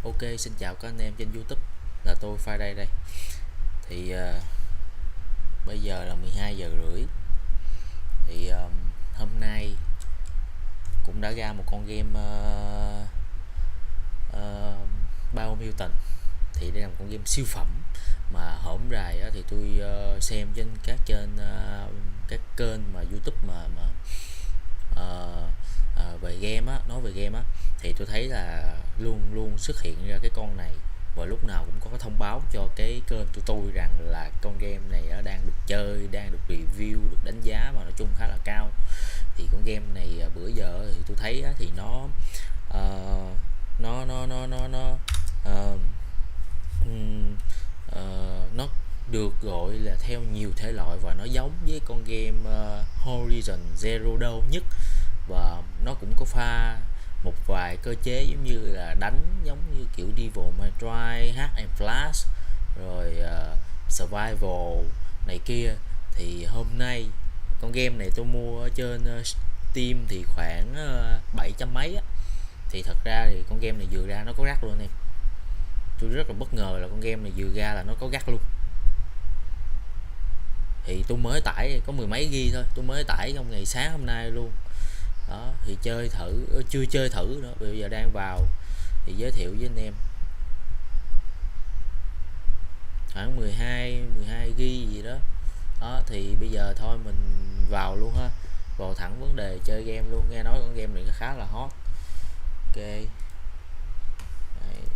Ok, xin chào các anh em trên YouTube, là tôi Friday đây. Thì bây giờ là 12 giờ rưỡi. Thì hôm nay cũng đã ra một con game BIOMUTANT. Thì đây là một con game siêu phẩm mà hổm rày thì tôi xem trên các kênh mà YouTube mà về game á, nói về game á, thì tôi thấy là luôn luôn xuất hiện ra cái con này, và lúc nào cũng có cái thông báo cho cái kênh của tôi rằng là con game này đang được chơi, đang được review, được đánh giá mà nói chung khá là cao. Thì con game này bữa giờ thì tôi thấy thì nó nó được gọi là theo nhiều thể loại, và nó giống với con game Horizon Zero Dawn nhất, và nó cũng có pha một vài cơ chế giống như là đánh giống như kiểu Devil May Cry, Hack and Slash, rồi survival này kia. Thì hôm nay con game này tôi mua ở trên Steam thì khoảng 700 mấy á. Thì thật ra thì con game này vừa ra nó có gắt luôn em. Tôi rất là bất ngờ là con game này vừa ra là nó có gắt luôn. Thì tôi mới tải có mười mấy ghi thôi, tôi mới tải trong ngày sáng hôm nay luôn đó. Thì chơi thử, chưa chơi thử nữa, bây giờ đang vào thì giới thiệu với anh em. Khoảng 12 ghi gì đó đó. Thì bây giờ thôi mình vào luôn ha, vào thẳng vấn đề chơi game luôn. Nghe nói con game này khá là hot. Ok. Đấy,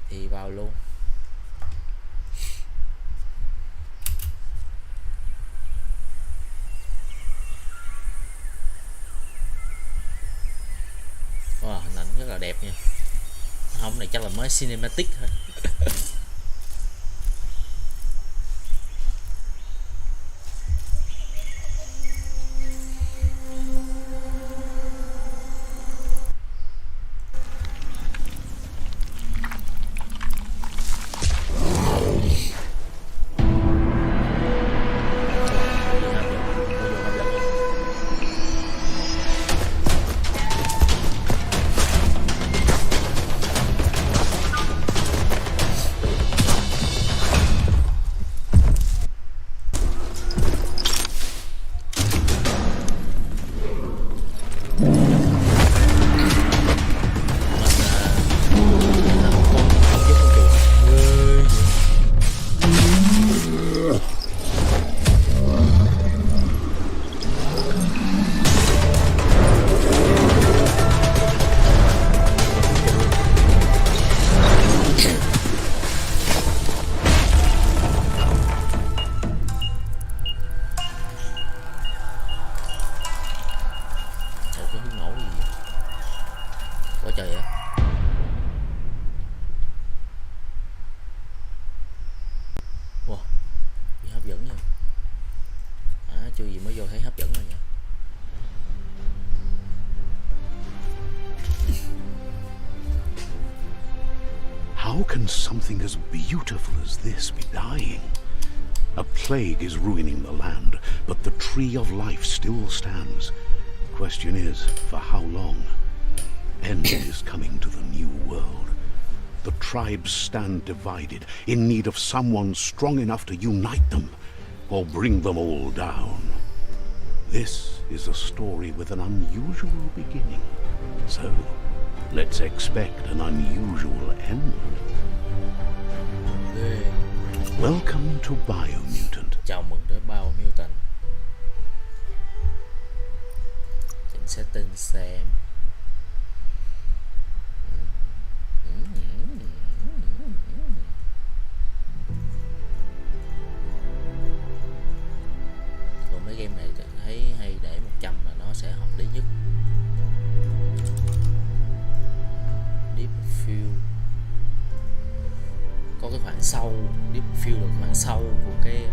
thì vào luôn. Wow, hình ảnh rất là đẹp nha. Không, này chắc là mới cinematic thôi. How can something as beautiful as this be dying? A plague is ruining the land, but the tree of life still stands. The question is, for how long? End is coming to the new world. The tribes stand divided, in need of someone strong enough to unite them, or bring them all down. This is a story with an unusual beginning. So, let's expect an unusual end. Welcome to BIOMUTANT. Chào mừng đến BIOMUTANT. Chỉnh setting xem. Còn mấy game này thấy hay để 100 là nó sẽ hợp lý nhất. Deep Field có cái khoảng sâu, Deep Field là khoảng sâu của cái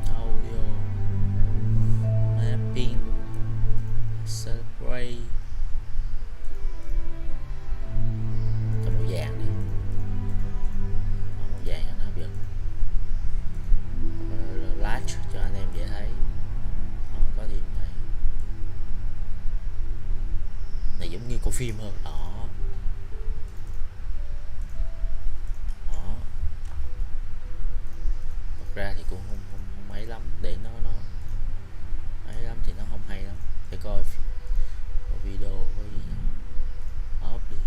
audio mapping celebrate cho màu vàng đi, màu vàng cho nó hấp dẫn, large cho anh em dễ thấy. Có điểm này giống như của phim hơn đó. Thật ra thì cũng không mấy lắm, để nó ấy lắm thì nó không hay lắm. Để coi video có gì off đi,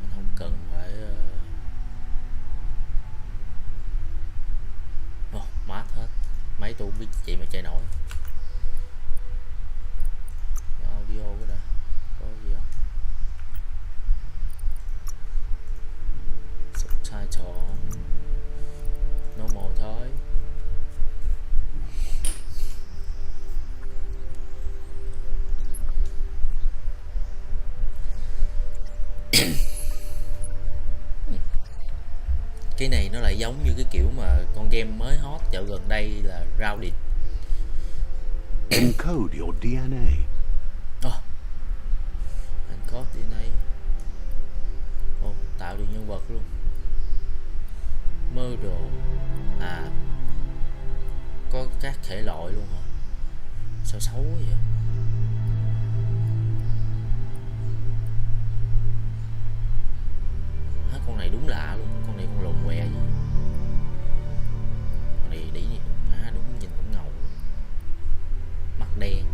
mình không cần phải mát hết. Máy tôi không biết chị mà chơi nổi. Audio cái đó có gì không? Subtitle normal thôi. Cái này nó lại giống như cái kiểu mà con game mới hot dạo gần đây là Grounded. Encode your DNA. Encode DNA. Tạo được nhân vật luôn. Model. Có các thể loại luôn hả? Sao xấu quá vậy? Con này đúng lạ luôn. Con này con lồn què gì? Con này đĩ gì? Đúng nhìn cũng ngầu. Mắt đen.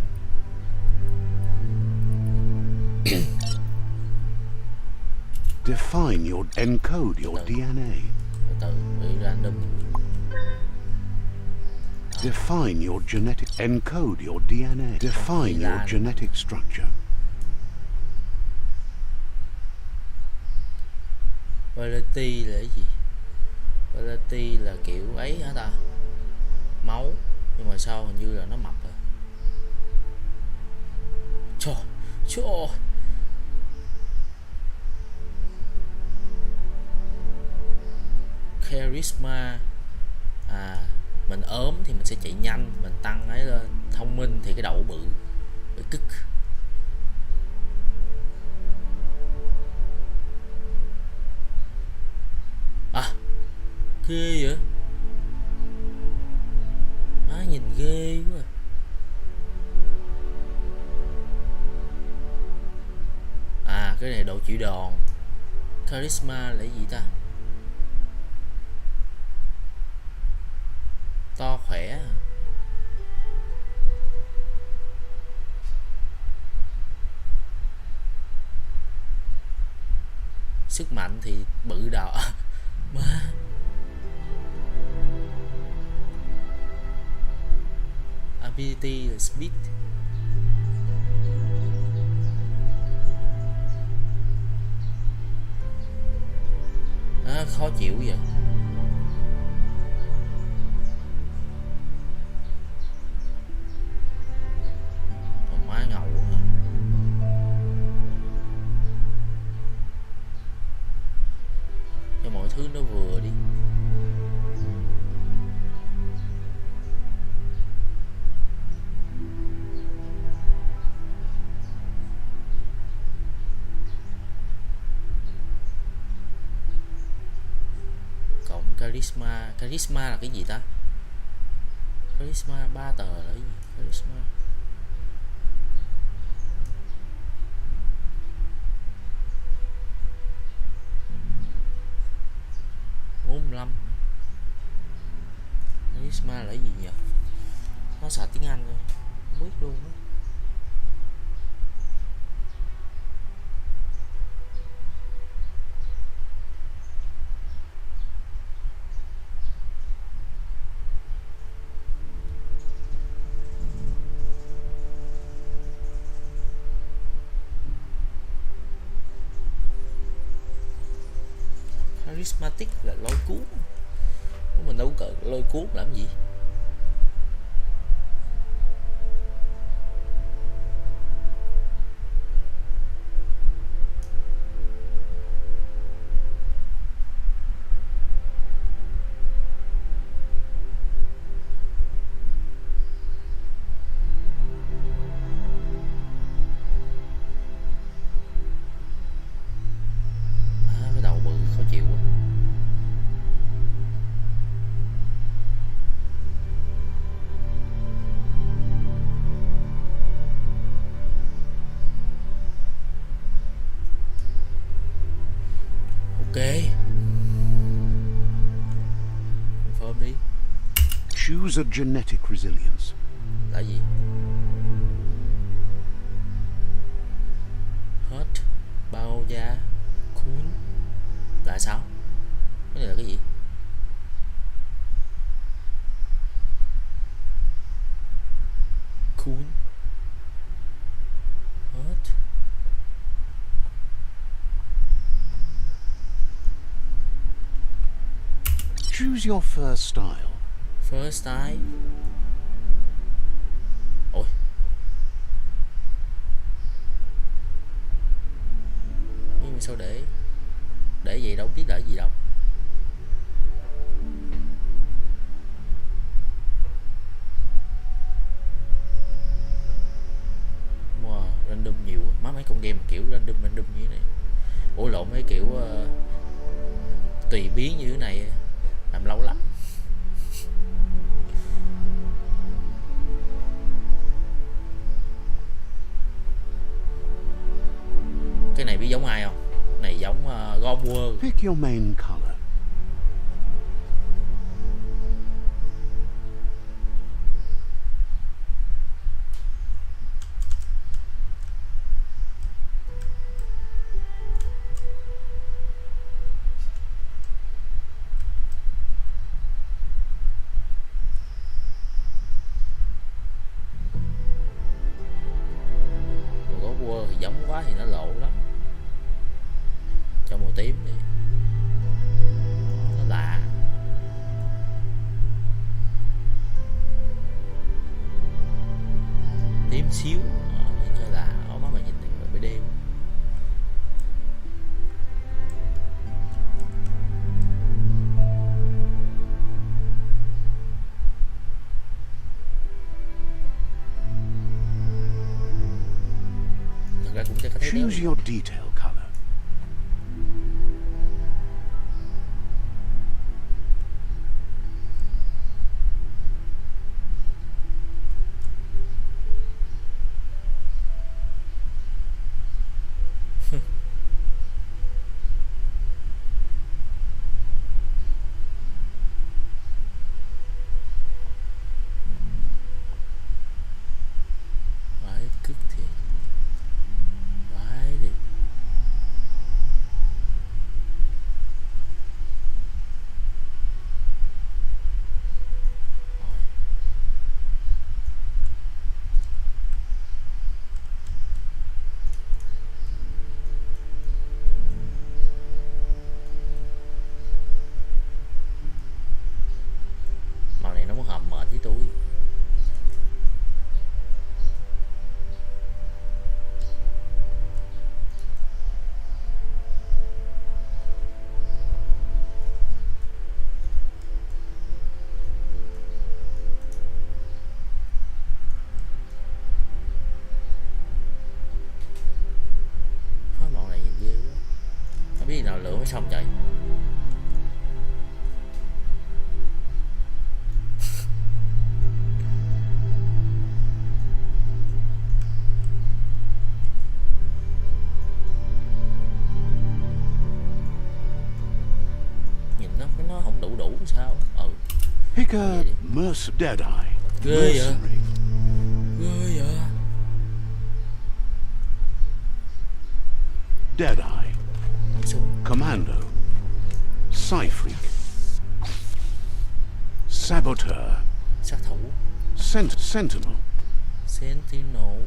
Define your encode your DNA. Từ random. Define your genetic encode your DNA. Define your genetic structure. Variety là cái gì? Variety là kiểu ấy hả ta? Máu, nhưng mà sao hình như là nó mập rồi. Trời. Charisma. Mình ốm thì mình sẽ chạy nhanh, mình tăng ấy lên. Thông minh thì cái đầu bự cực. Ghê vậy? Nhìn ghê quá. Cái này độ chịu đòn. Charisma là cái gì ta? To khỏe. Sức mạnh thì bự đầu. Má. Ability là speed. Khó chịu vậy. Má ngầu hả? Cho mọi thứ nó vừa đi. Charisma là cái gì ta? Charisma 3 tờ là cái gì? Charisma 45. Charisma là cái gì nhỉ? Nó xài tiếng Anh thôi, không biết luôn á. Charismatic là lôi cuốn, mình đâu có lôi cuốn làm gì. Cái đầu bự khó chịu quá. Ok, confirm đi. Choose a genetic resilience. Là gì? Hết bao da cool là sao? Cái này là cái gì? Cool hết. Choose your first style. First style. Ôi, nhưng mà sao để vậy đâu biết để gì đâu. Wow, random nhiều quá. Má mấy con game kiểu random như thế này. Ủa lộn, mấy kiểu tùy biến như thế này làm lâu lắm. Cái này biết giống ai không? Này giống God World. Pick your main color. God World thì giống quá thì nó lộ lắm. Cho màu tím đi, nó lạ. Tím xíu, nhìn hơi lạ. Má mà nhìn này bị đeo. Thật ra cũng chắc có thấy đéo. Choose your detail color. Vãi cứt thiệt. Vãi thiệt. Rồi. Màu này nó có hợp mệt với tôi. Màu này nhìn ghê quá. Không biết gì nào lựa mới xong trời. Pick a Deadeye. Ghê vậy? Mercenary. Ghê vậy? Deadeye. Bắn súng. Commando. Psyfreak. Saboteur. Sát thủ. Sentinel. Sentinel.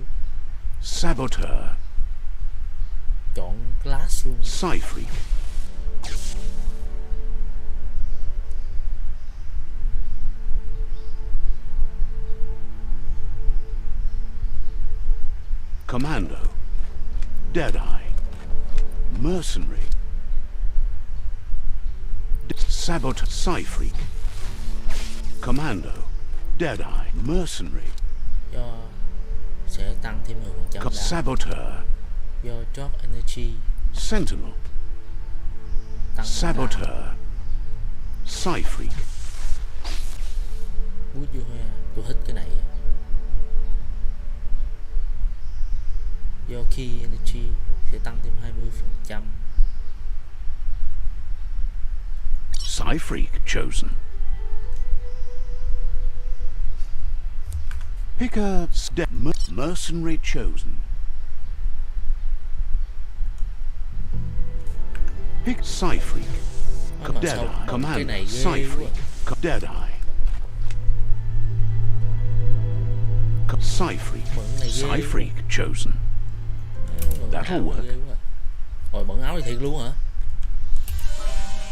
Saboteur. Chọn class luôn. Psyfreak. Commando. Deadeye. Mercenary. Saboteur. Psyfreak. Commando. Deadeye. Mercenary. Do sẽ tăng thêm 10% đam. Saboteur. Do drop energy Sentinel. tăng Saboteur. Psyfreak. bút vô ha. Tôi thích cái này. Do key energy sẽ tăng thêm 20%. Psyfreak chosen. Pick a mercenary chosen. Pick Psyfreak. Mà sao Deadeye. cái Command. này ghê Psyfreak. quá. Deadeye. Psyfreak. Bận này ghê Psyfreak chosen. Bận That'll áo work. ghê quá. Rồi bận áo thì thiệt luôn hả?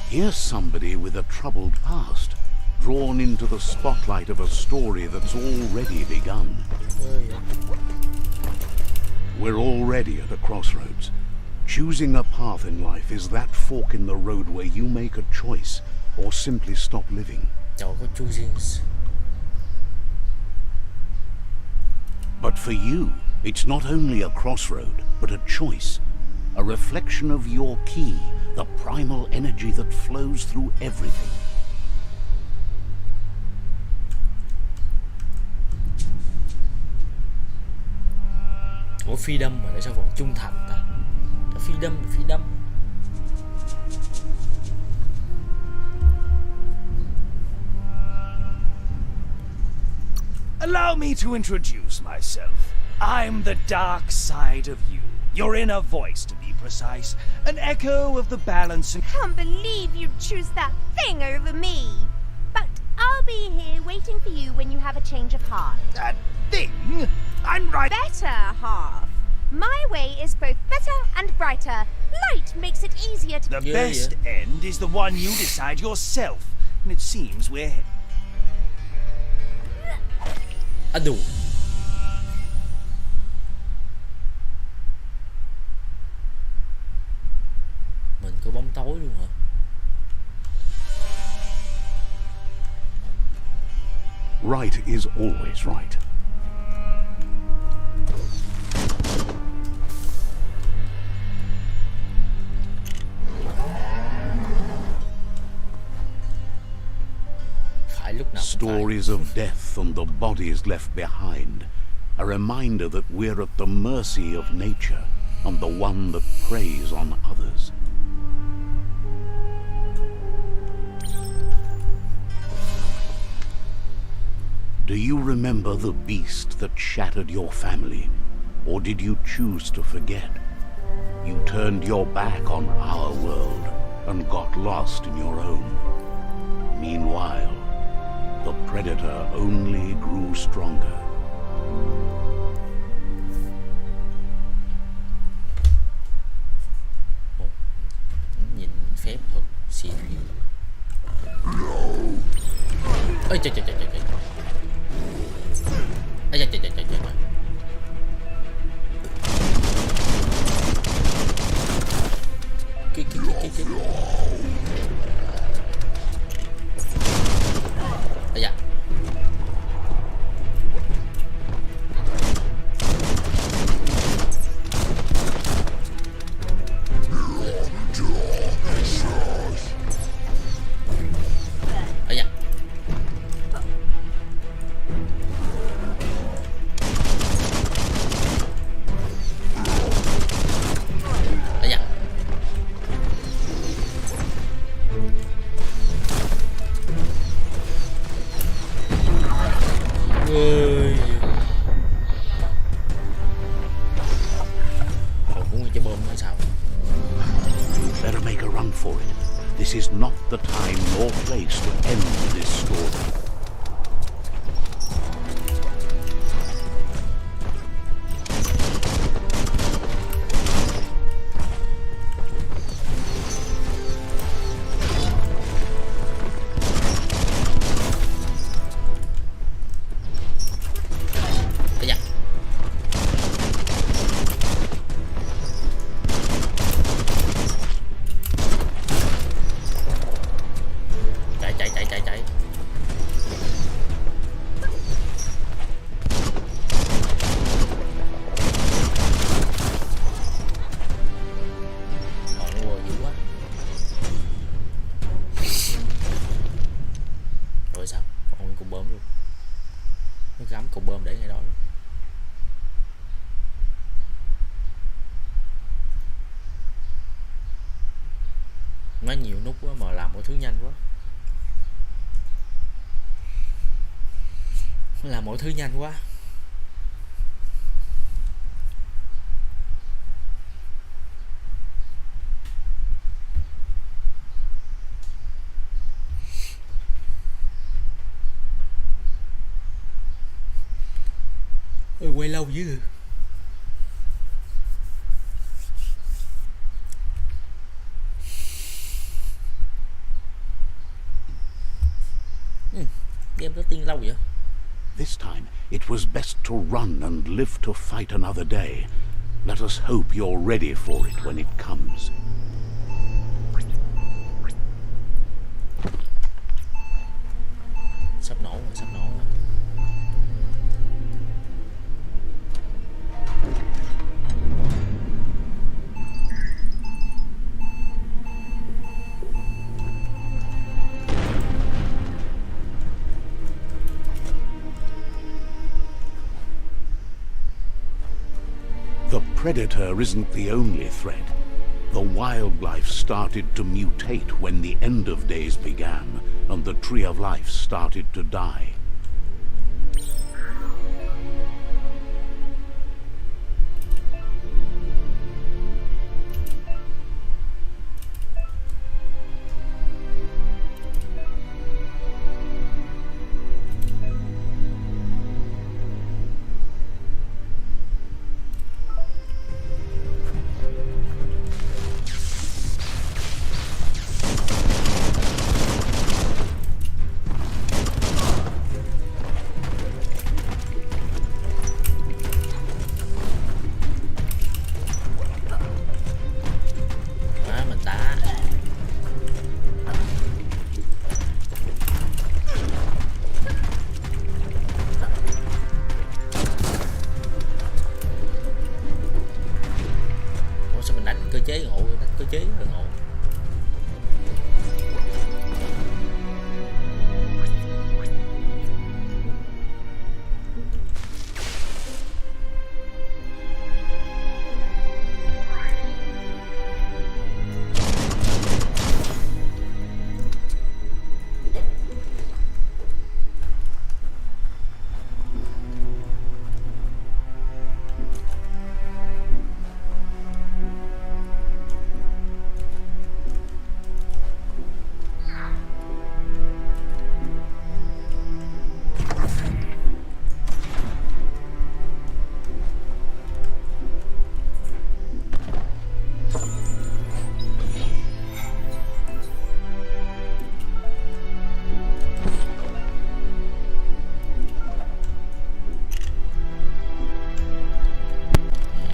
Here's somebody with a troubled past, drawn into the spotlight of a story that's already begun. Ghê vậy? We're already at a crossroads. Choosing a path in life is that fork in the road where you make a choice or simply stop living. Trời có choosing. But for you, it's not only a crossroad, but a choice. A reflection of your key, the primal energy that flows through everything. Ủa phi đâm mà tại sao còn trung thành ta? Đã phi đâm. Allow me to introduce myself. I'm the dark side of you. Your inner voice, to be precise. An echo of the balance and... Can't believe you'd choose that thing over me. But I'll be here waiting for you when you have a change of heart. That thing? I'm right... Better half. My way is both better and brighter. Light makes it easier to... The Yeah, best end is the one you decide yourself. And it seems we're... À đủ. Mình có bóng tối luôn hả? Right is always right. Phải lúc nào cũng phải. Stories of death and the bodies left behind. A reminder that we're at the mercy of nature and the one that preys on others. Do you remember the beast that shattered your family? Or did you choose to forget? You turned your back on our world and got lost in your own. Meanwhile, the predator only grew stronger. Ồ, nhìn phép thuật siêu. Ôi trời trời trời trời trời. Ây da trời trời trời trời. Cái. Ây da. Ây da. This is not the time nor place to end this story. Nó nhiều nút quá mà làm mọi thứ nhanh quá. Làm mọi thứ nhanh quá. Ôi, quay lâu dữ. Game có tiên lâu vậy? This time, it was best to run and live to fight another day. Let us hope you're ready for it when it comes. Sắp nổ rồi, sắp nổ rồi. The predator isn't the only threat. The wildlife started to mutate when the end of days began, and the tree of life started to die. Cơ chế ngộ, cơ chế rất là ngộ.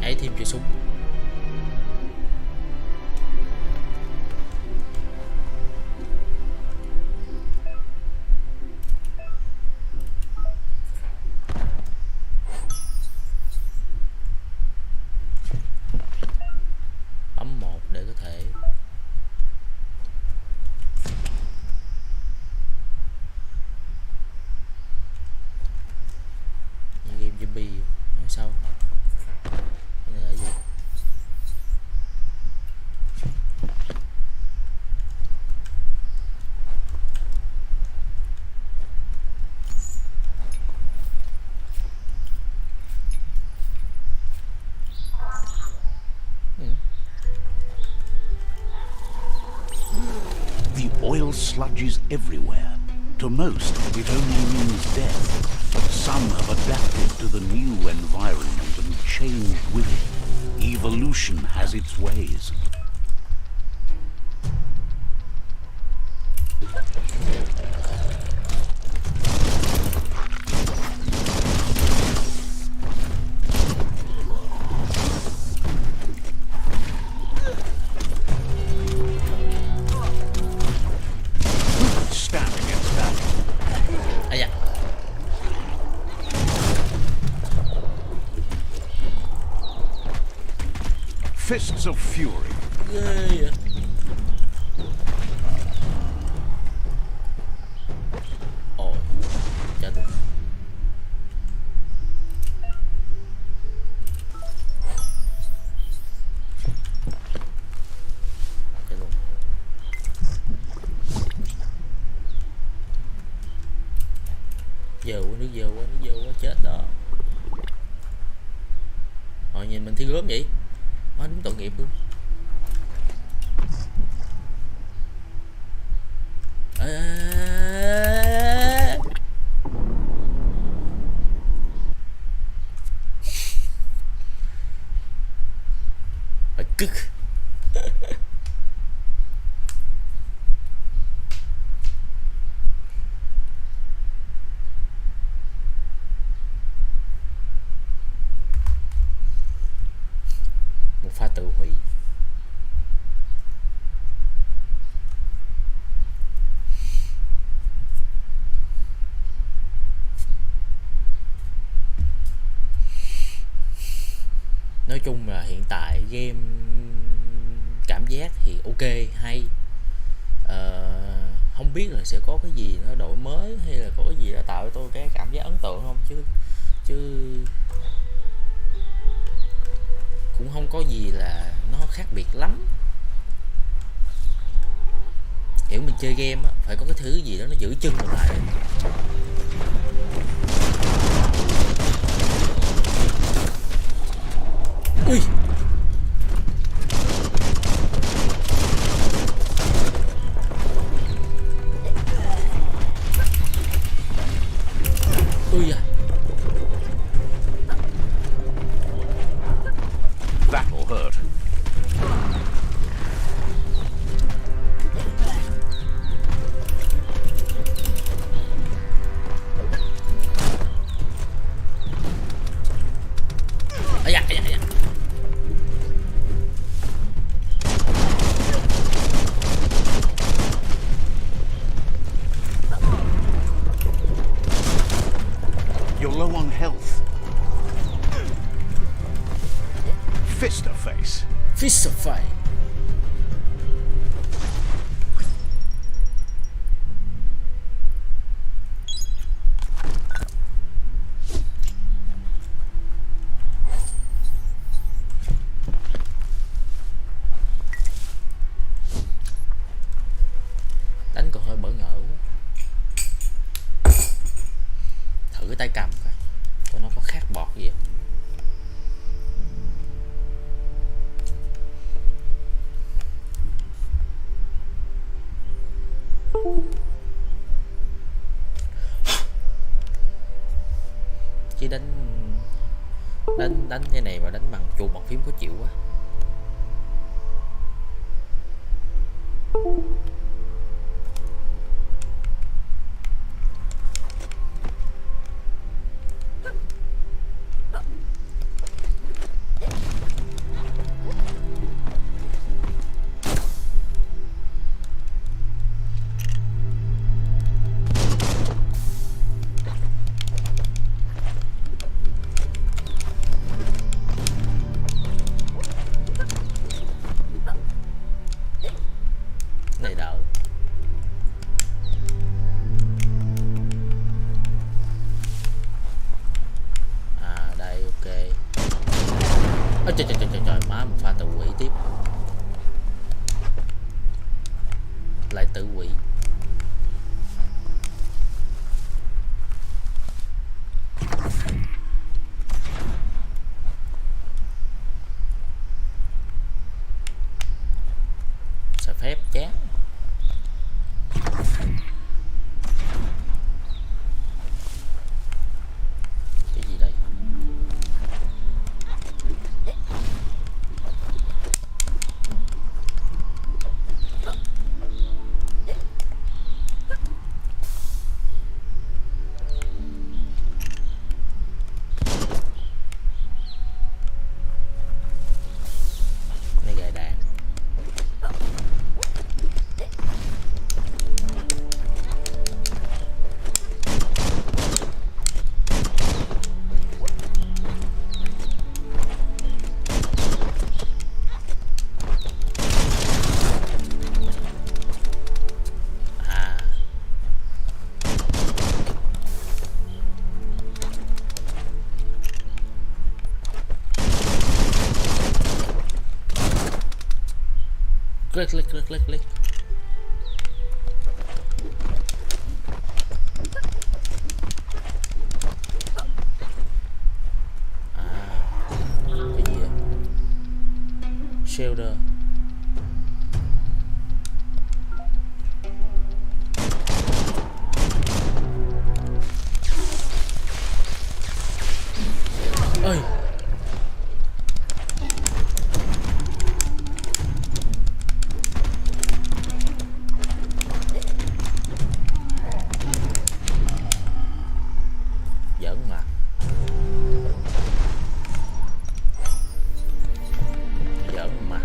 Ấy thêm chữ súng. Bấm 1 để có thể như game zombie. Nói sao? Cái này là gì? still sludges everywhere. To most, it only means death. But some have adapted to the new environment and changed with it. Evolution has its ways. Fists of fury. Ghê vậy. Ồ, chết luôn. Chết luôn. Dơ quá, nước dơ quá, nước dơ quá, chết đó. Rồi nhìn mình thi gớm vậy. Má đúng tội nghiệp luôn. Cực. Một pha tự hủy. Nói chung là hiện tại game cảm giác thì ok, hay. Không biết là sẽ có cái gì nó đổi mới hay là có cái gì đó tạo cho tôi cái cảm giác ấn tượng không, chứ cũng không có gì là nó khác biệt lắm. Kiểu mình chơi game á, phải có cái thứ gì đó nó giữ chân mình lại. Ui. Ui à. That'll hurt. Ây da, ây da, ây da. You're low on health. Fist of face. Fist of fire. Đánh còn hơi bỡ ngỡ quá. Thử cái tay cầm coi nó có khác bọt gì không. Chứ đánh cái này mà đánh bằng chuột bàn phím khó chịu quá. Này đỡ. À đây ok. Trời má, một pha tự quỷ tiếp. Lại tự quỷ. Xài phép chán. click. Cái gì vậy? Shelter. Ơi. Giỡn mặt. Giỡn mặt.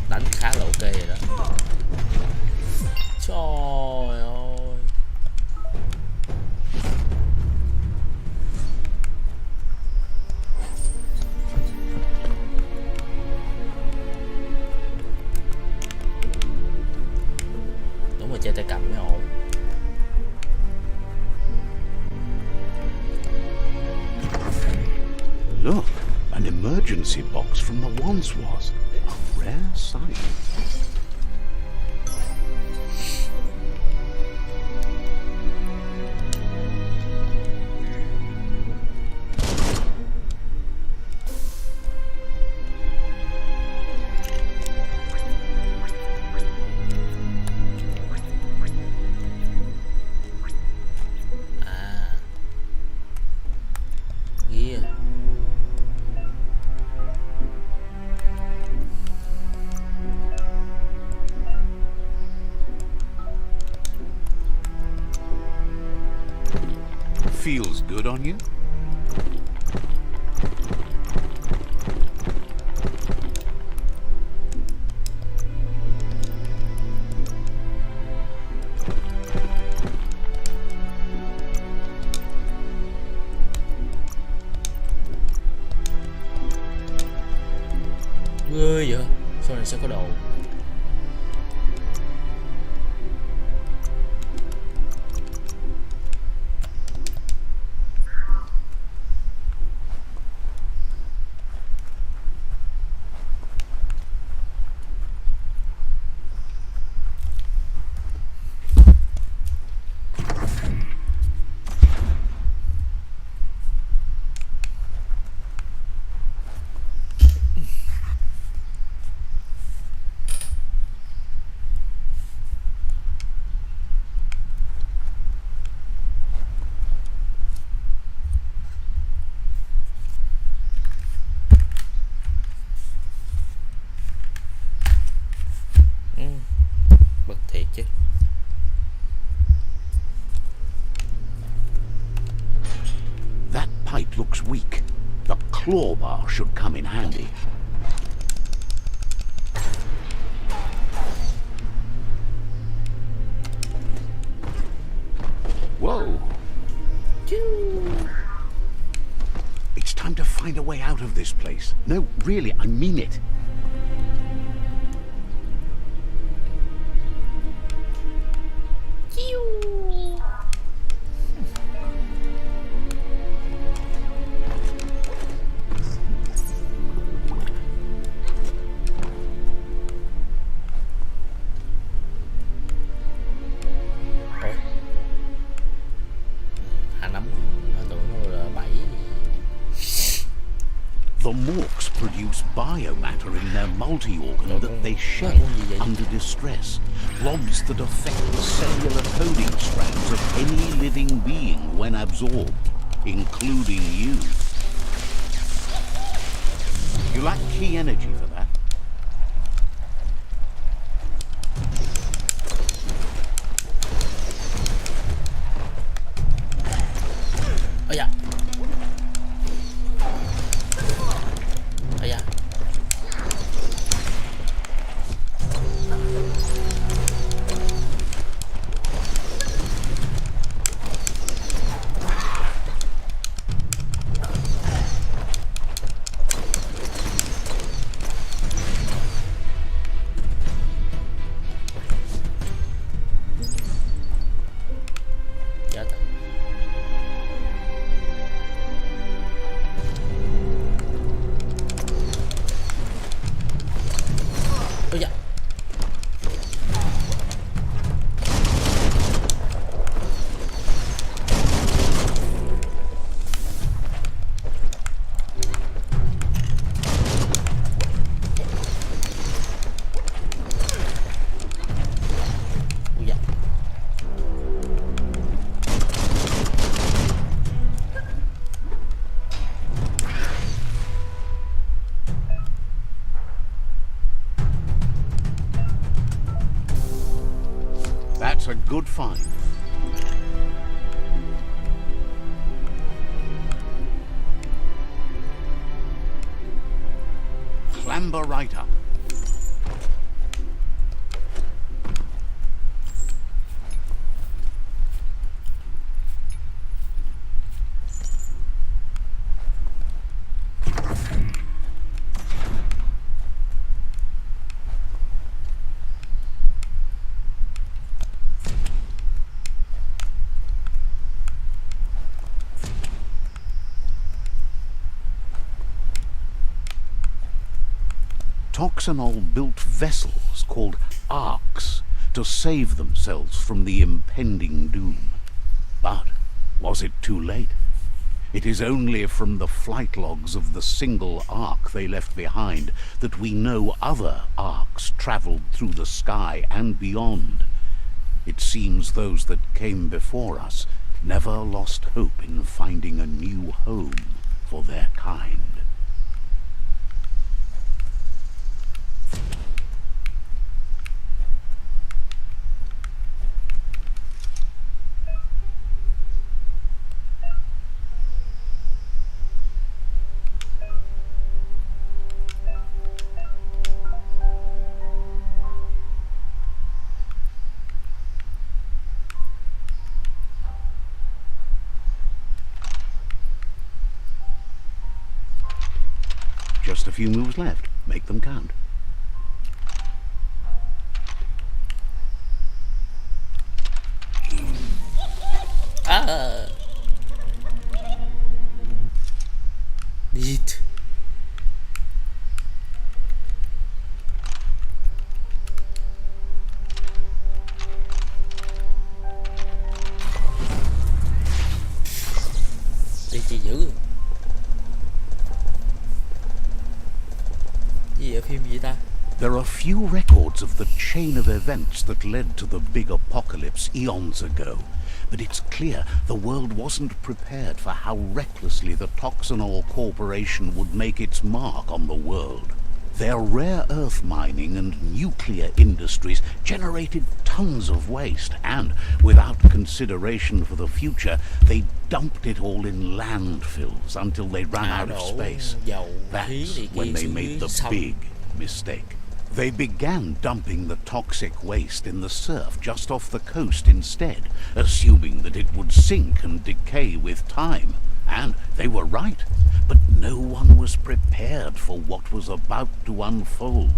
Đánh khá là ok rồi đó. Trời ơi. Đúng rồi, chơi tay cầm mới ổn. Look, an emergency box from the once was. A rare sight. À. Ghia. Feels good on you? Ghê vậy. Sau này sẽ có đồ. Bực thiệt chứ. That pipe looks weak. The claw bar should come in handy. Whoa. It's time to find a way out of this place. No, really, I mean it. Ôi. Hà nấm. Nó tưởng nó là bẫy. The morks produce biomatter in their multi-organ that they shed under distress. Blobs that affect the cellular coding strands of any living being when absorbed, including you. You lack key energy for that. Ây da. Ây da. That's a good find. Clamber right up. Toxanol built vessels called arks to save themselves from the impending doom. But was it too late? It is only from the flight logs of the single ark they left behind that we know other arks travelled through the sky and beyond. It seems those that came before us never lost hope in finding a new home for their kind. Just a few moves left. Make them count. Đi. Đi chị giữ. Gì ở phim gì ta? There are few records of the chain of events that led to the big apocalypse eons ago, but it's clear the world wasn't prepared for how recklessly the Toxanol Corporation would make its mark on the world. Their rare earth mining and nuclear industries generated tons of waste, and, without consideration for the future, they dumped it all in landfills until they ran out of space. That's when they made the big mistake. They began dumping the toxic waste in the surf just off the coast instead, assuming that it would sink and decay with time. And they were right, but no one was prepared for what was about to unfold.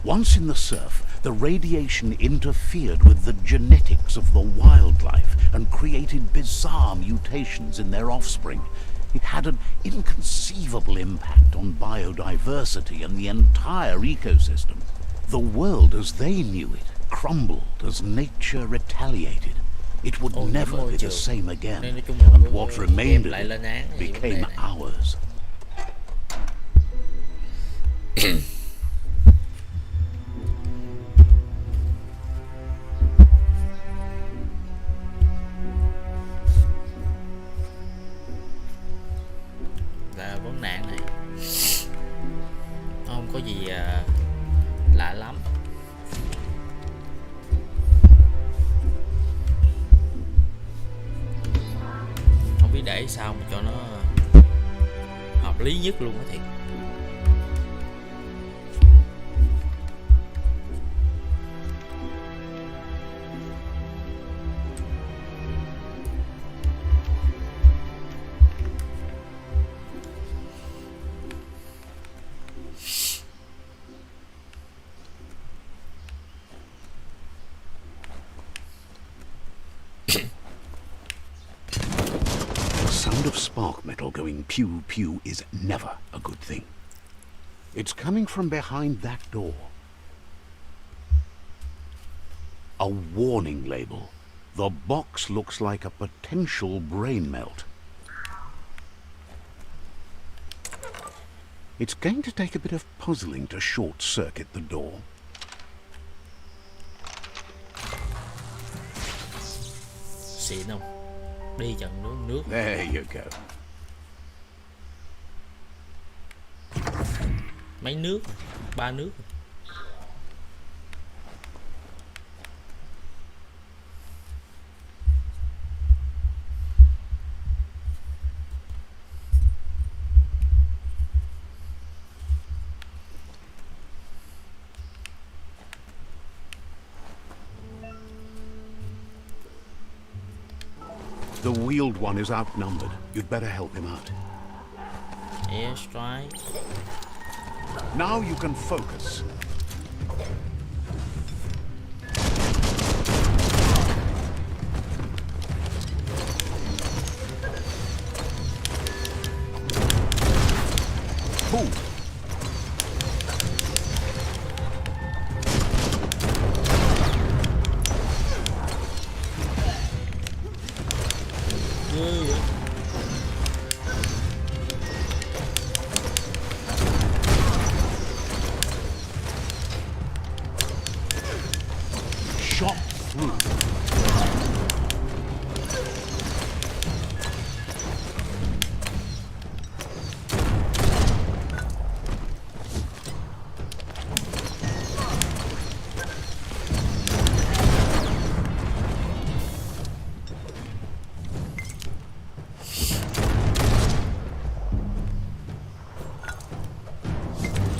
Once in the surf, the radiation interfered with the genetics of the wildlife and created bizarre mutations in their offspring. It had an inconceivable impact on biodiversity and the entire ecosystem. The world as they knew it crumbled as nature retaliated. It would never be the same again, and what remained of it became ours. Là vấn nạn này không có gì lạ lắm. Không biết để sao mà cho nó hợp lý nhất luôn á thiệt. Sound of spark metal going pew pew is never a good thing. It's coming from behind that door. A warning label. The box looks like a potential brain melt. It's going to take a bit of puzzling to short-circuit the door. Xịn không? Đi trận nước nước. There you go. Mấy nước? 3 nước. The wheeled one is outnumbered. You'd better help him out. Airstrike. Now you can focus. Pull. Shot through.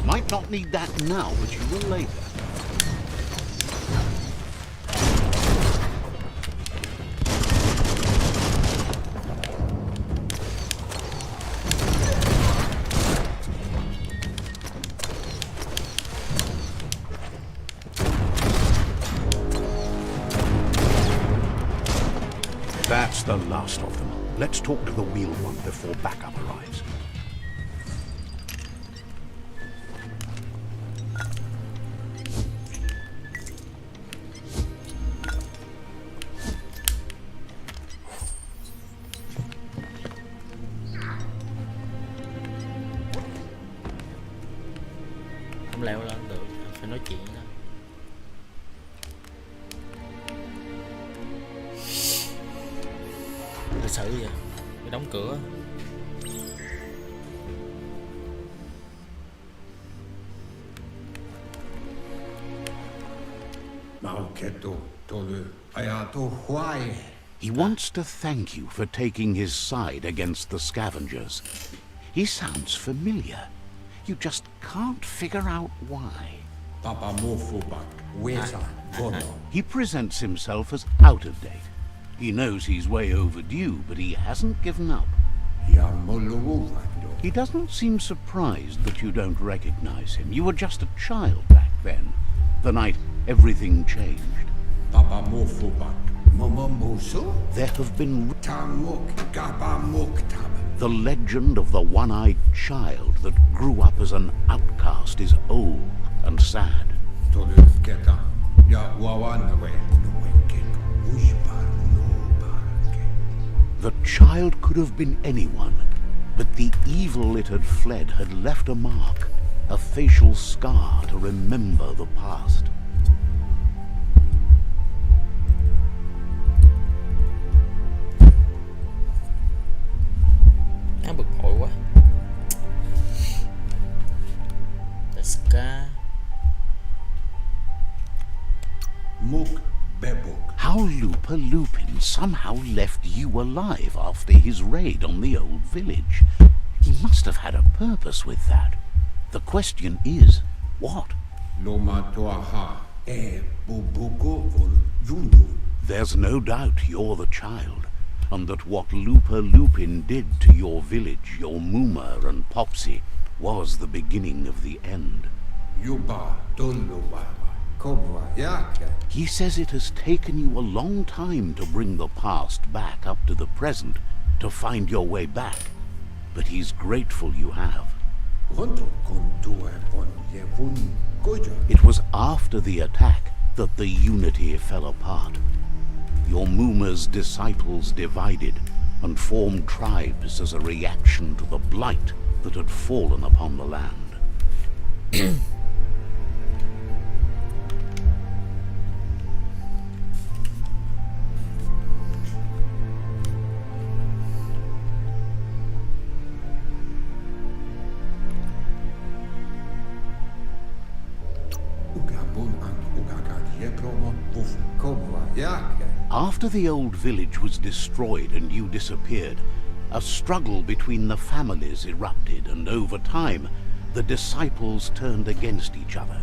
Might not need that now, but you will later. That's the last of them. Let's talk to the wheeled one before backup arrives. Không leo lên được, phải nói chuyện đó. Lịch sử vậy, phải đóng cửa. He wants to thank you for taking his side against the scavengers. He sounds familiar. You just can't figure out why. He presents himself as out of date. He knows he's way overdue, but he hasn't given up. He doesn't seem surprised that you don't recognize him. You were just a child back then, the night everything changed. There have been the legend of the one-eyed child that grew up as an outcast is old and sad. The child could have been anyone, but the evil it had fled had left a mark, a facial scar to remember the past. Nó bực bội quá. The scar. How Lupa Lupin somehow left you alive after his raid on the old village. He must have had a purpose with that. The question is, what? There's no doubt you're the child, and that what Lupa Lupin did to your village, your Muma and Popsy, was the beginning of the end. He says it has taken you a long time to bring the past back up to the present, to find your way back, but he's grateful you have. It was after the attack that the unity fell apart. Your Muma's disciples divided and formed tribes as a reaction to the blight that had fallen upon the land. After the old village was destroyed and you disappeared, a struggle between the families erupted, and over time, the disciples turned against each other.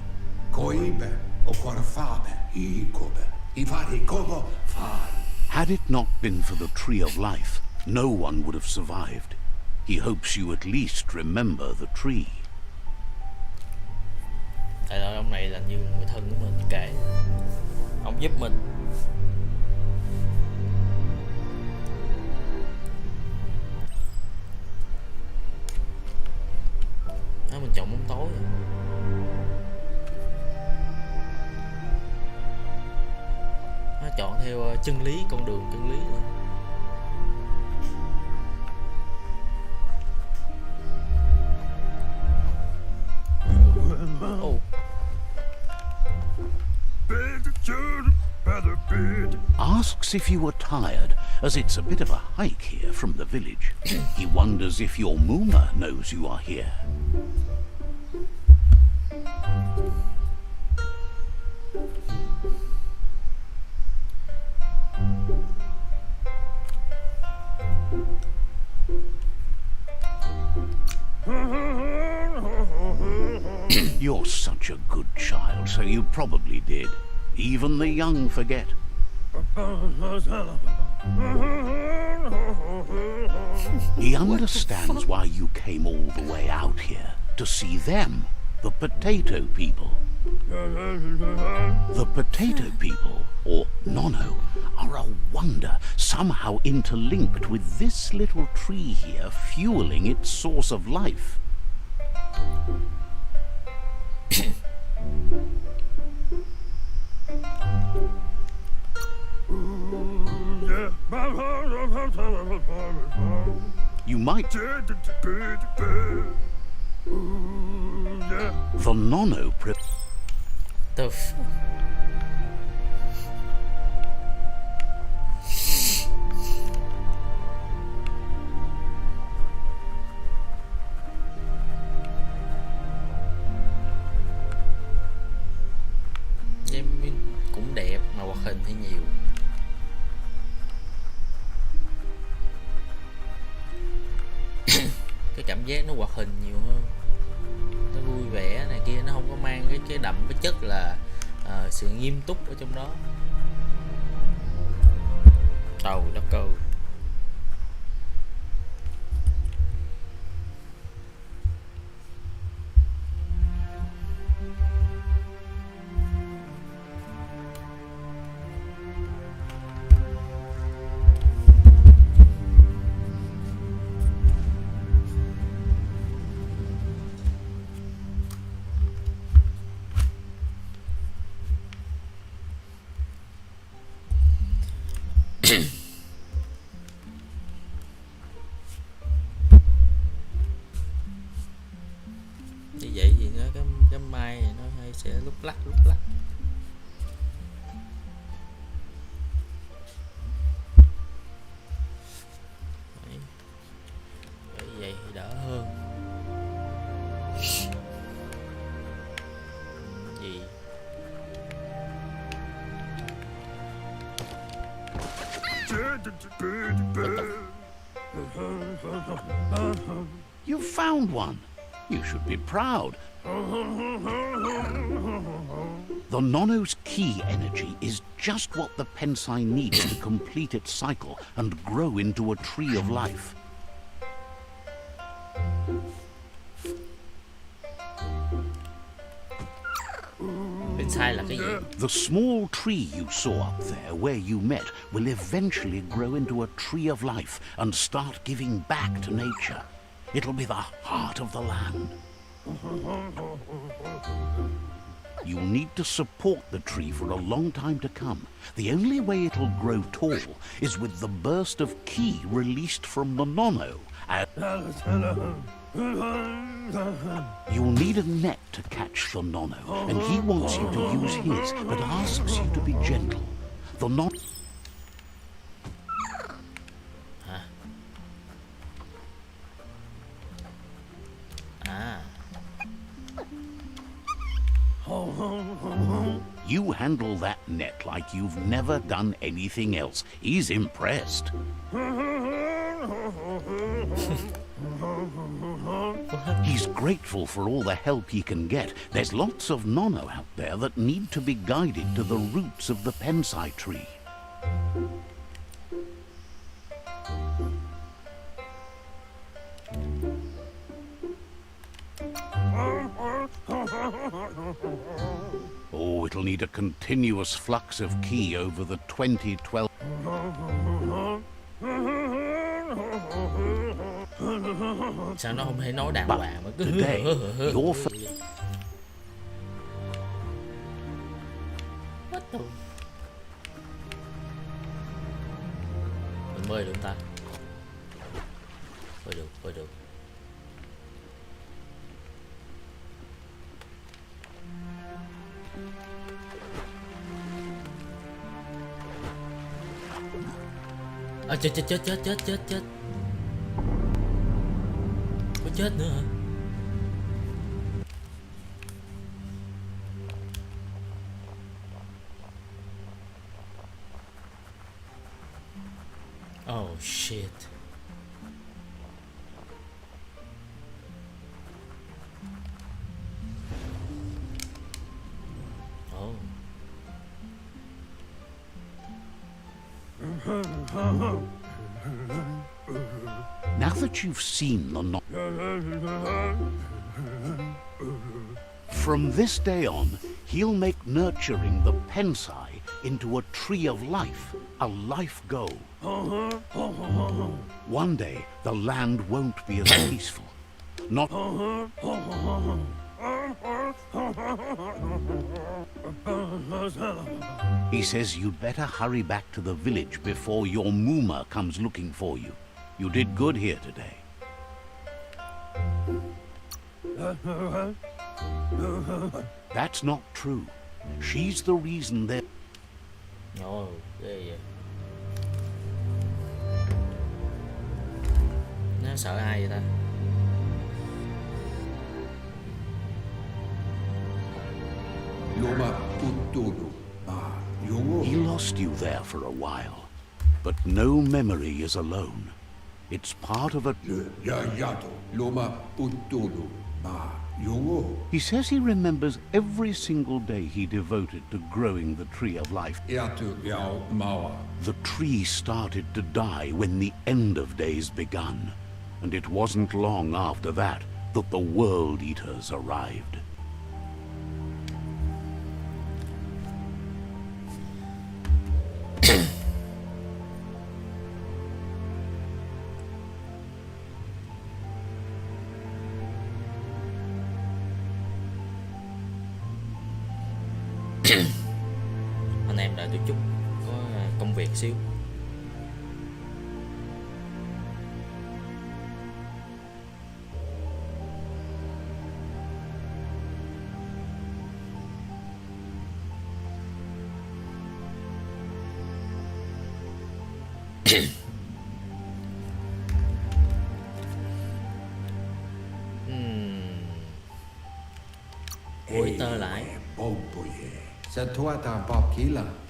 Had it not been for the Tree of Life, no one would have survived. He hopes you at least remember the tree. Tại đó ông này là như người thân của mình, kệ. Ông giúp mình. Đó, mình chọn bóng tối. Nó chọn theo chân lý, con đường chân lý luôn. Oh. Asks if you were tired, as it's a bit of a hike here from the village. He wonders if your Muma knows you are here. You're such a good child, so you probably did. Even the young forget. He understands why you came all the way out here, to see them, the potato people. The potato people, or Nono, are a wonder, somehow interlinked with this little tree here, fueling its source of life. You might. The Nono The em cũng đẹp mà hoạt hình thì nhiều. Cái cảm giác nó hoạt hình nhiều hơn, nó vui vẻ này kia, nó không có mang cái đậm cái chất là sự nghiêm túc ở trong đó. Tàu đất câu. Như vậy thì nó cái mai nó hay sẽ lúc lắc lúc lắc. Đấy. Vậy thì đỡ hơn. Gì? You found one. You should be proud. The Nono's key energy is just what the Pensai needs to complete its cycle and grow into a tree of life. Pensai là cái gì? The small tree you saw up there where you met will eventually grow into a tree of life and start giving back to nature. It'll be the heart of the land. You'll need to support the tree for a long time to come. The only way it'll grow tall is with the burst of ki released from the Nono. You'll need a net to catch the Nono, and he wants you to use his, but asks you to be gentle. The Nono... You handle that net like you've never done anything else. He's impressed. He's grateful for all the help he can get. There's lots of Nono out there that need to be guided to the roots of the Pensai tree. Oh, it'll need a continuous flux of ki over the 2012. Sao nó không thể nói đàng But hoàng mà cứ today, your What the... Mình bơi được không ta? Bơi được, bơi được. À, chết. Có chết nữa hả? Oh shit. Oh. Now that you've seen the from this day on, he'll make nurturing the pensai into a tree of life, a life goal. One day, the land won't be as peaceful. Not... He says you'd better hurry back to the village before your Muma comes looking for you. You did good here today. That's not true. She's the reason they're... No, ghê vậy. Nó sợ ai vậy ta? He lost you there for a while, but no memory is alone. It's part of a... He says he remembers every single day he devoted to growing the tree of life. The tree started to die when the end of days begun, and it wasn't long after that that the World Eaters arrived. Anh em đợi tôi chút, có công việc xíu. Ôi tơ lại.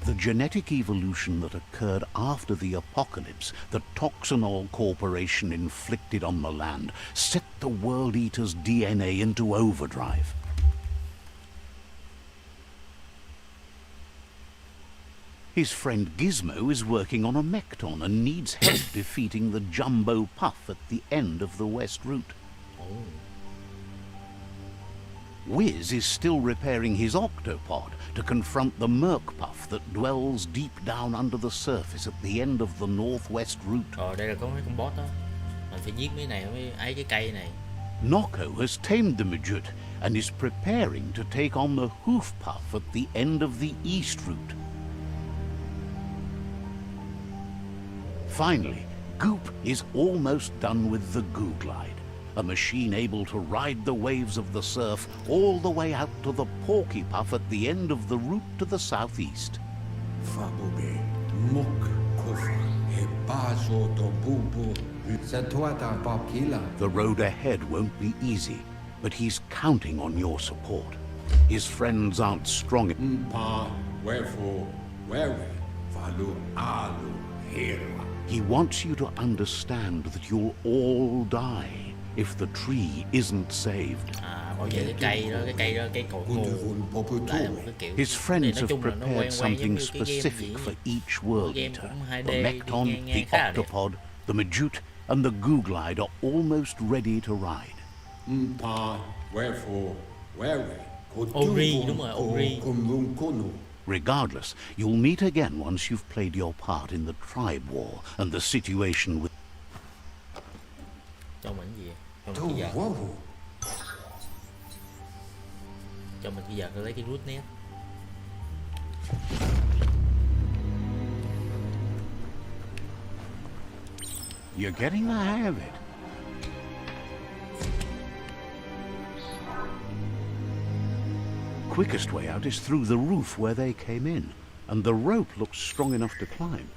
The genetic evolution that occurred after the apocalypse that Toxanol Corporation inflicted on the land set the World Eater's DNA into overdrive. His friend Gizmo is working on a Mekton and needs help defeating the Jumbo Puff at the end of the West Route. Wiz is still repairing his octopod to confront the Merc-Puff that dwells deep down under the surface at the end of the Northwest Route. Đây là có mấy con boss đó. Mình phải giết mấy này mới ấy cái cây này. Noko has tamed the Majut and is preparing to take on the Hoof Puff at the end of the East Route. Finally, Goop is almost done with the Goo Glide, a machine able to ride the waves of the surf all the way out to the Porky Puff at the end of the route to the southeast. The road ahead won't be easy, but he's counting on your support. His friends aren't strong. He wants you to understand that you'll all die if the tree isn't saved. Bảo vệ cái cây đó, cái cội nguồn lại là một cái kiểu. His friends have Nói chung là nó prepared quen something giống như cái game specific gì for each world game eater. cũng 2D, The Mekton, nghe the khá là đẹp. Octopod, the Majut, and the Goo Glide are almost ready to ride. Ori, đúng rồi, Ori. Regardless, you'll meet again once you've played your part in the tribe war and the situation with... Cho mình gì? Cho mình cái vợt. Cho mình cái vợt để lấy cái root net. You're getting the hang of it. Quickest way out is through the roof where they came in, and the rope looks strong enough to climb.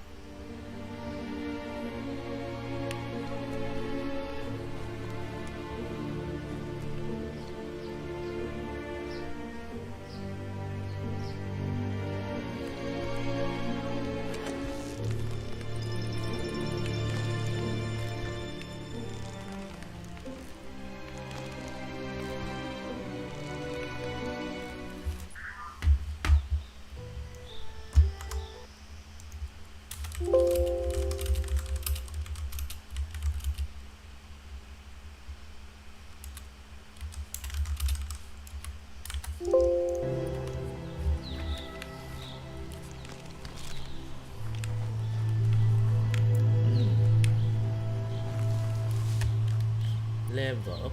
Level up.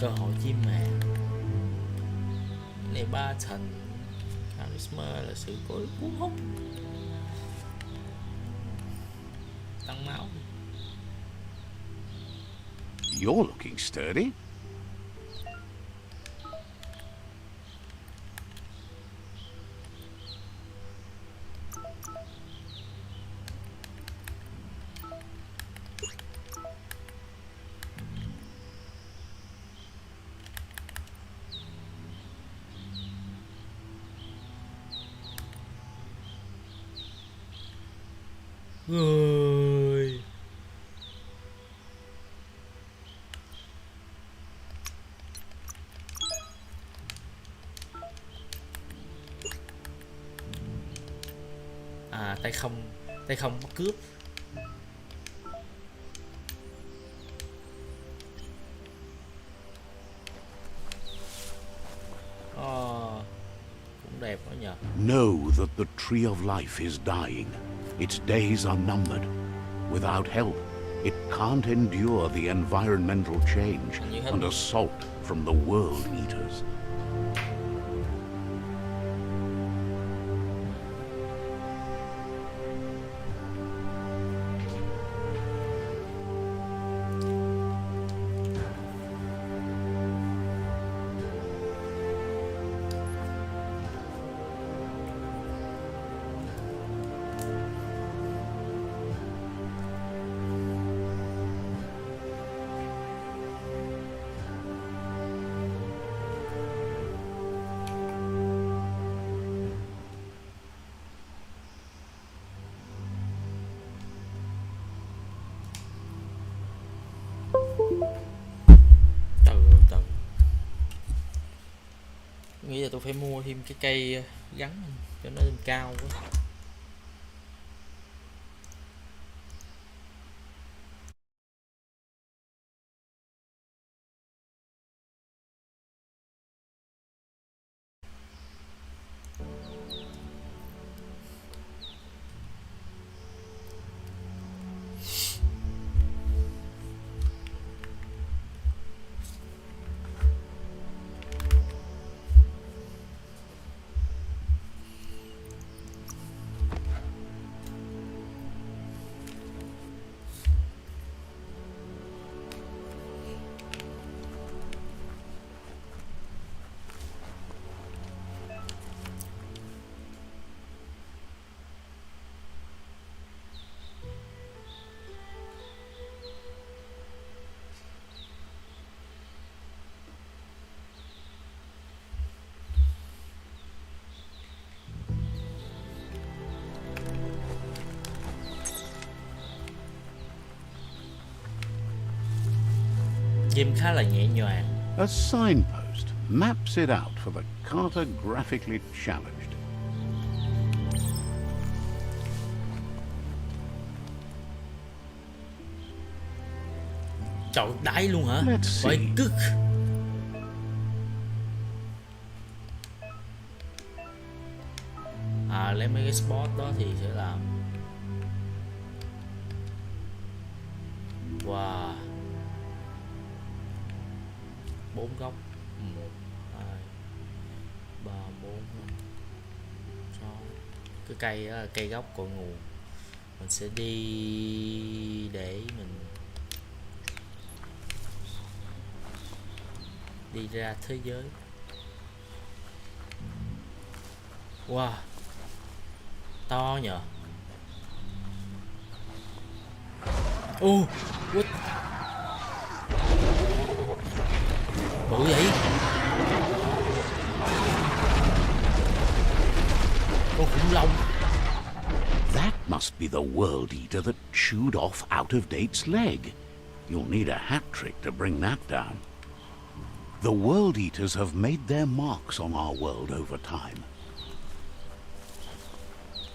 Cơ hội chim mà. Cái này 3 thành. Charisma là sự cuốn hút. Tăng máu. You're looking sturdy. Người. À, tay không bắt cướp. Cũng đẹp quá nhờ. Know that the tree of life is dying. Its days are numbered. Without help, it can't endure the environmental change and assault from the world eaters. Nghĩ là tôi phải mua thêm cái cây gắn cho nó lên cao quá. Game khá là nhẹ nhàng. A signpost. maps it out for the cartographically challenged. Trời, đáy luôn hả? Let's see. Vậy cực. Lấy mấy cái spot đó thì sẽ làm. Wow. 4 góc. 1 2 3 4 5 6. Cái cây đó là cây gốc cội nguồn. Mình sẽ đi để mình đi ra thế giới. Wow, to nhờ. What? Bự vậy. Con khủng long. That must be the world eater that chewed off Out of Date's leg. You'll need a hat trick to bring that down. The world eaters have made their marks on our world over time.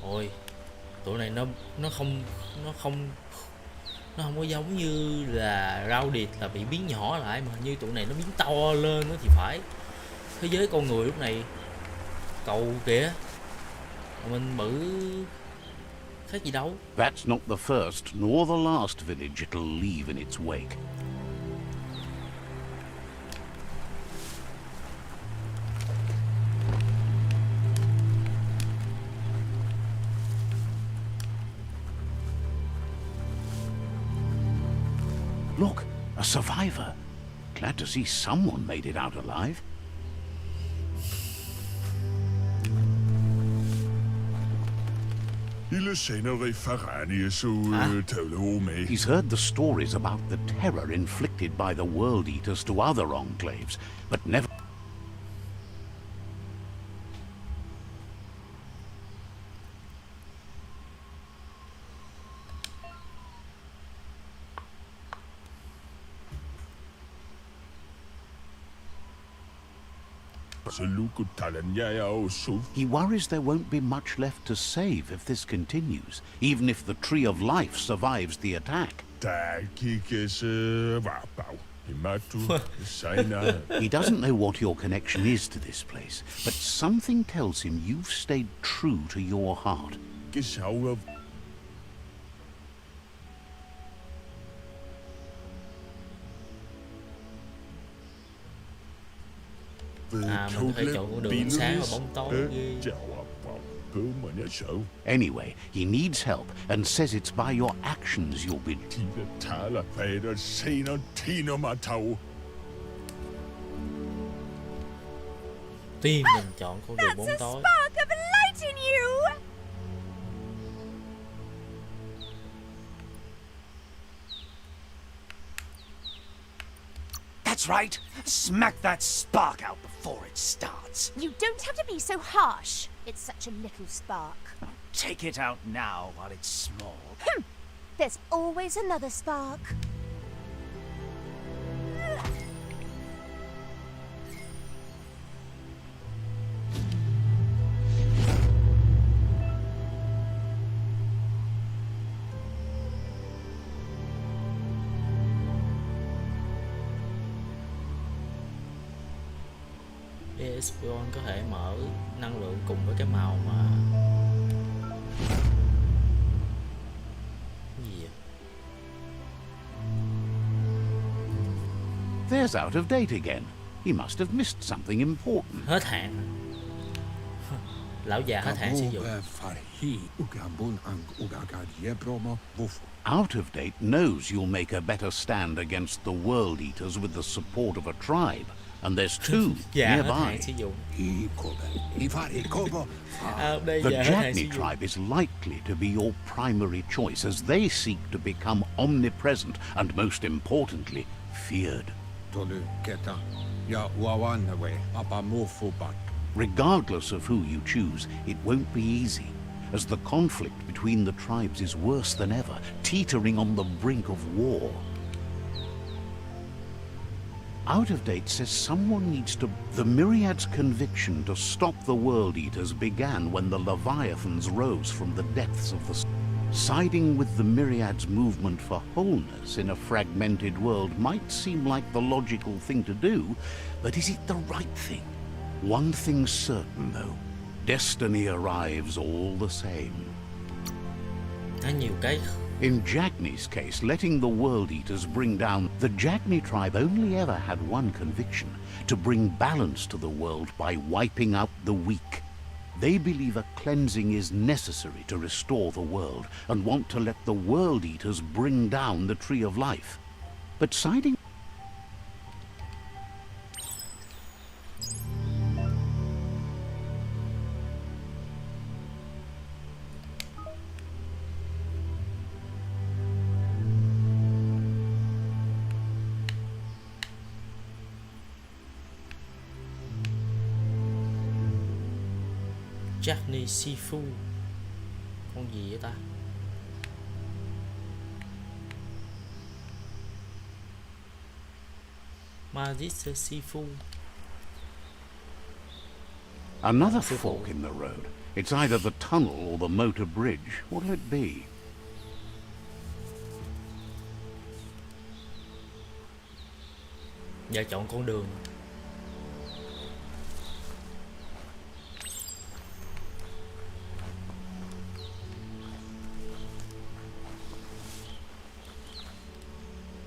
Ôi, tụi này nó không có giống như là rau điệt là bị biến nhỏ lại, mà như tụi này nó biến to lên nữa thì phải. Thế giới con người lúc này cầu kìa, mà mình bự khác gì đâu. That's not the first nor the last village it'll leave in its wake. Look, a survivor. Glad to see someone made it out alive. He's heard the stories about the terror inflicted by the world eaters to other enclaves, but never... He worries there won't be much left to save if this continues, even if the Tree of Life survives the attack. He doesn't know what your connection is to this place, but something tells him you've stayed true to your heart. Mình có thể chọn con đường ánh sáng và bóng tối ghê. Anyway, he needs help and says it's by your actions you'll be... Tim mình chọn con đường bóng tối. Spark of light in you! That's right. Smack that spark out before it starts. You don't have to be so harsh. It's such a little spark. Take it out now while it's small. There's always another spark. Espion có thể mở năng lượng cùng với cái màu mà gì vậy? There's Out of Date again. He must have missed something important. Hết hạn. Lão già hết hạn sử dụng. Out of Date knows you'll make a better stand against the world eaters with the support of a tribe. And there's two nearby. The Jagni tribe is likely to be your primary choice as they seek to become omnipresent and, most importantly, feared. Regardless of who you choose, it won't be easy, as the conflict between the tribes is worse than ever, teetering on the brink of war. Out of date says someone needs to... The Myriad's conviction to stop the World Eaters began when the Leviathans rose from the depths of the... Siding with the Myriad's movement for wholeness in a fragmented world might seem like the logical thing to do, but is it the right thing? One thing's certain, though. Destiny arrives all the same. Nhiều cái. In Jagni's case, letting the World Eaters bring down... The Jagni tribe only ever had one conviction, to bring balance to the world by wiping out the weak. They believe a cleansing is necessary to restore the world, and want to let the World Eaters bring down the Tree of Life. But siding... Jagni Sifu. Con gì vậy ta? Magister Sifu. Another fork in the road. It's either the tunnel or the motor bridge. What'll it be? Giờ chọn con đường.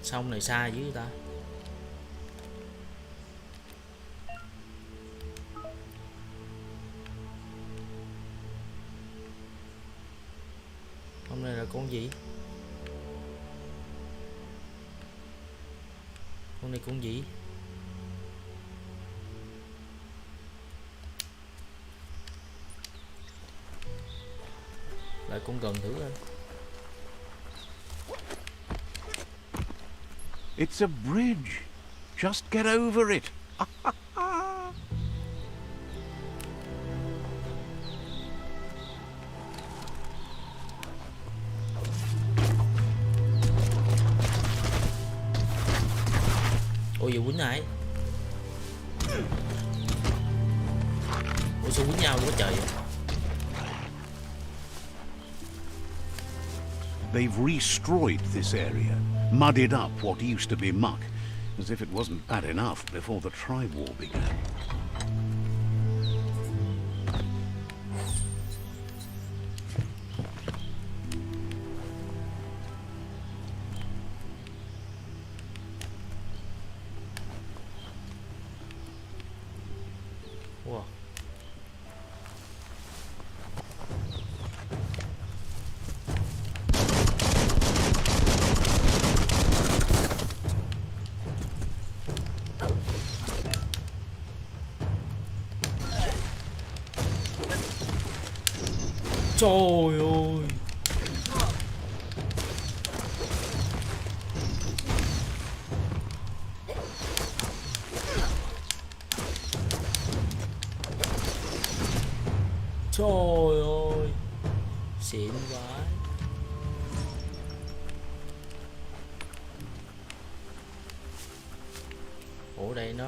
Sông này xa dữ ta. Hôm nay là con gì? Con này con gì? Lại con gần thử coi. It's a bridge. Just get over it. Ôi giờ quýnh ai? Ôi sao quýnh nhau quá trời vậy? They've destroyed this area, mudded up what used to be muck, as if it wasn't bad enough before the tribe war began. Wow. Trời ơi. Trời ơi. Xịn quá. Ủa đây nó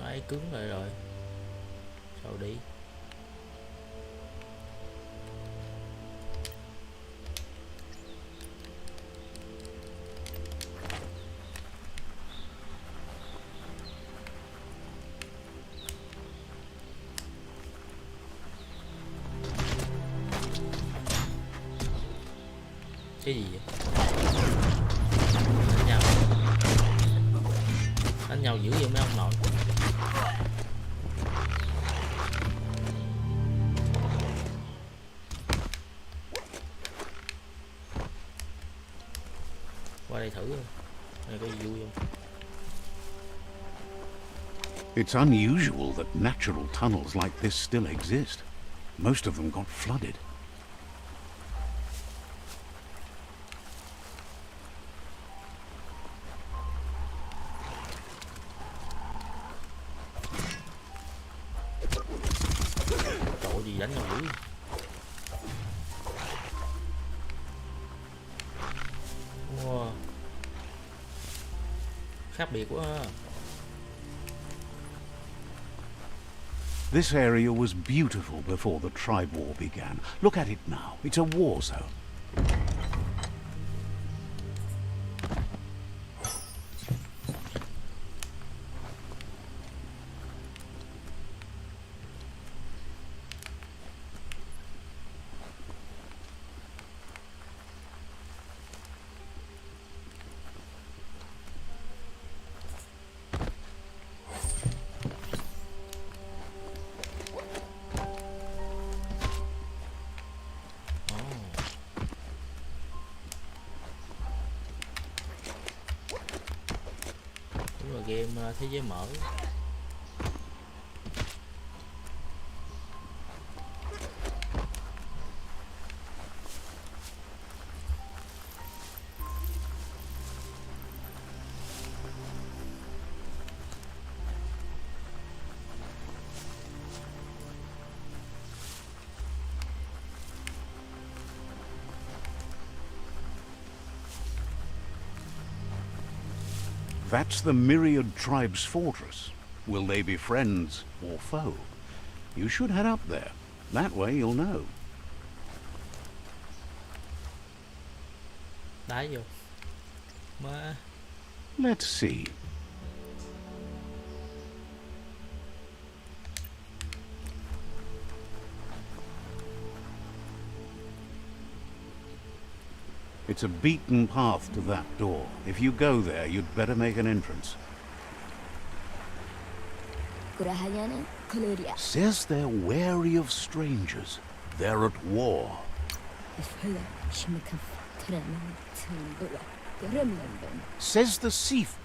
ấy cứng lại rồi. Sao đi? Cái gì vậy? Đánh nhau. Đánh nhau dữ vậy mấy ông nội. Qua đây thử không? Này có gì vui không? It's unusual that natural tunnels like this still exist. Most of them got flooded. Trời gì đánh nhau dữ. Wow. khác biệt quá ha. This area was beautiful before the tribe war began. Look at it now. It's a war zone. Đúng là game thế giới mở. That's the Myriad tribe's fortress. Will they be friends or foe? You should head up there. That way you'll know. Đá vô. Má. Let's see. It's a beaten path to that door. If you go there, you'd better make an entrance. Says they're wary of strangers. They're at war. Says the thief.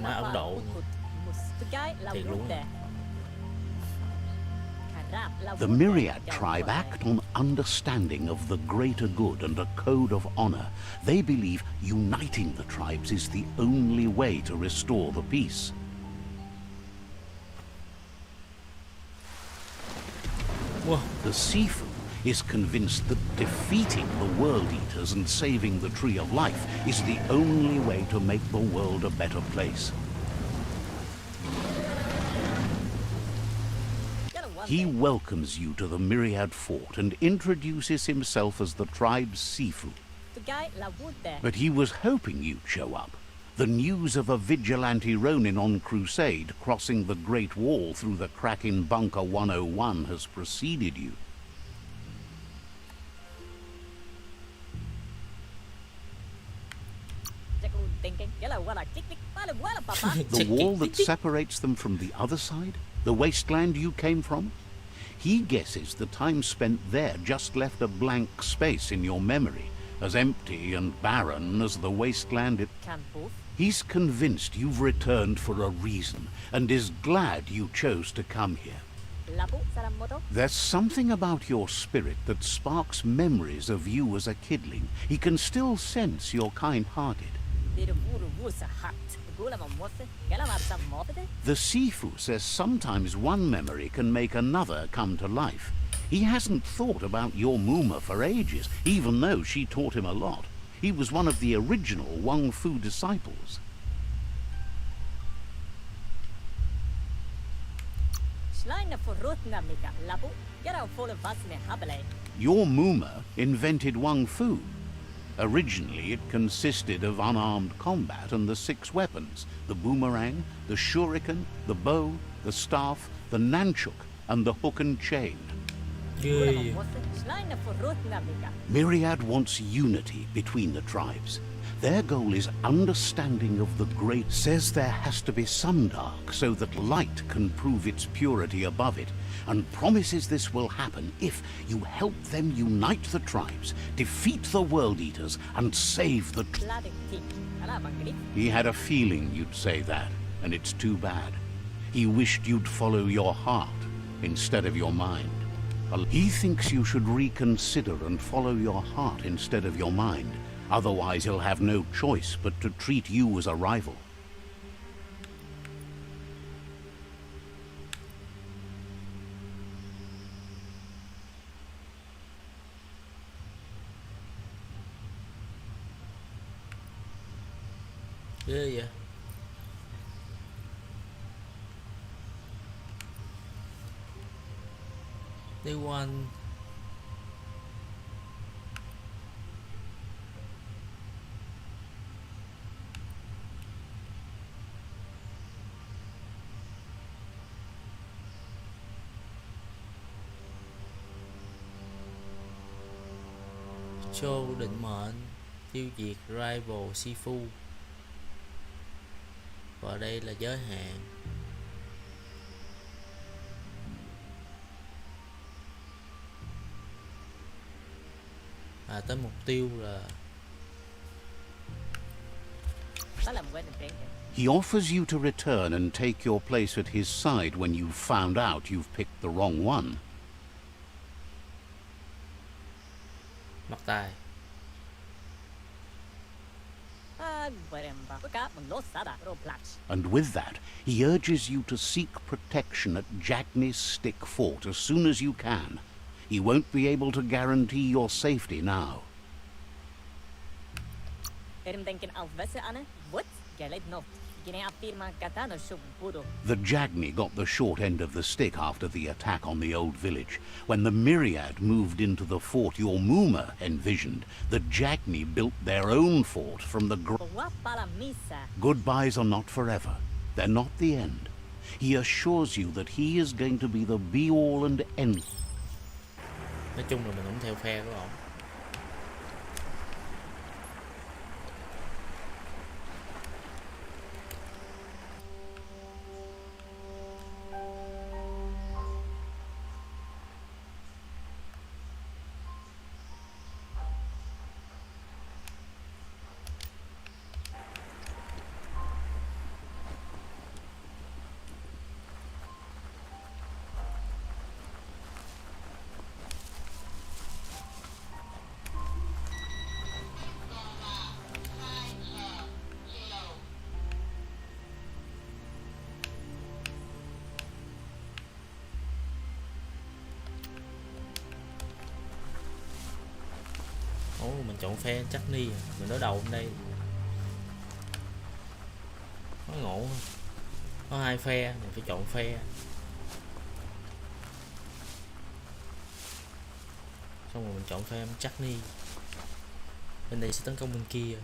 Má Ấn Độ thiệt luôn. The Myriad tribe act on understanding of the greater good and a code of honor. They believe uniting the tribes is the only way to restore the peace. Wow. The Sifu is convinced that defeating the World Eaters and saving the Tree of Life is the only way to make the world a better place. He welcomes you to the Myriad Fort and introduces himself as the tribe's Sifu. But he was hoping you'd show up. The news of a vigilante Ronin on crusade crossing the Great Wall through the crack in Bunker 101 has preceded you. The wall that separates them from the other side? The wasteland you came from? He guesses the time spent there just left a blank space in your memory, as empty and barren as the wasteland it... He's convinced you've returned for a reason, and is glad you chose to come here. There's something about your spirit that sparks memories of you as a kidling. He can still sense you're kind-hearted. The Sifu says sometimes one memory can make another come to life. He hasn't thought about your Muma for ages, even though she taught him a lot. He was one of the original Wang Fu disciples. Your Muma invented Wang Fu. Originally, it consisted of unarmed combat and the 6 weapons: the boomerang, the shuriken, the bow, the staff, the nunchuk, and the hook and chain. Ghê. Myriad wants unity between the tribes. Their goal is understanding of the great. Says there has to be some dark so that light can prove its purity above it, and promises this will happen if you help them unite the tribes, defeat the World Eaters, and save the... He had a feeling you'd say that, and it's too bad. He wished you'd follow your heart instead of your mind. He thinks you should reconsider and follow your heart instead of your mind. Otherwise, he'll have no choice but to treat you as a rival. Ghê vậy. They won. Show định mệnh tiêu diệt rival siêu. Và đây là giới hạn. Tới mục tiêu là He offers you to return and take your place at his side when you've found out you've picked the wrong one. mặt tài. And with that, he urges you to seek protection at Jackney's Stick Fort as soon as you can. He won't be able to guarantee your safety now. The Jagney got the short end of the stick after the attack on the old village. When the Myriad moved into the fort your Muma envisioned, the Jagney built their own fort from the Goodbyes are not forever. They're not the end. He assures you that he is going to be the be-all and end. Nói chung là mình không theo phe của ổng. Mình chọn phe chắc ni, mình đối đầu hôm đây nó ngộ, có hai phe mình phải chọn phe, xong rồi mình chọn phe chắc ni, bên đây sẽ tấn công bên kia.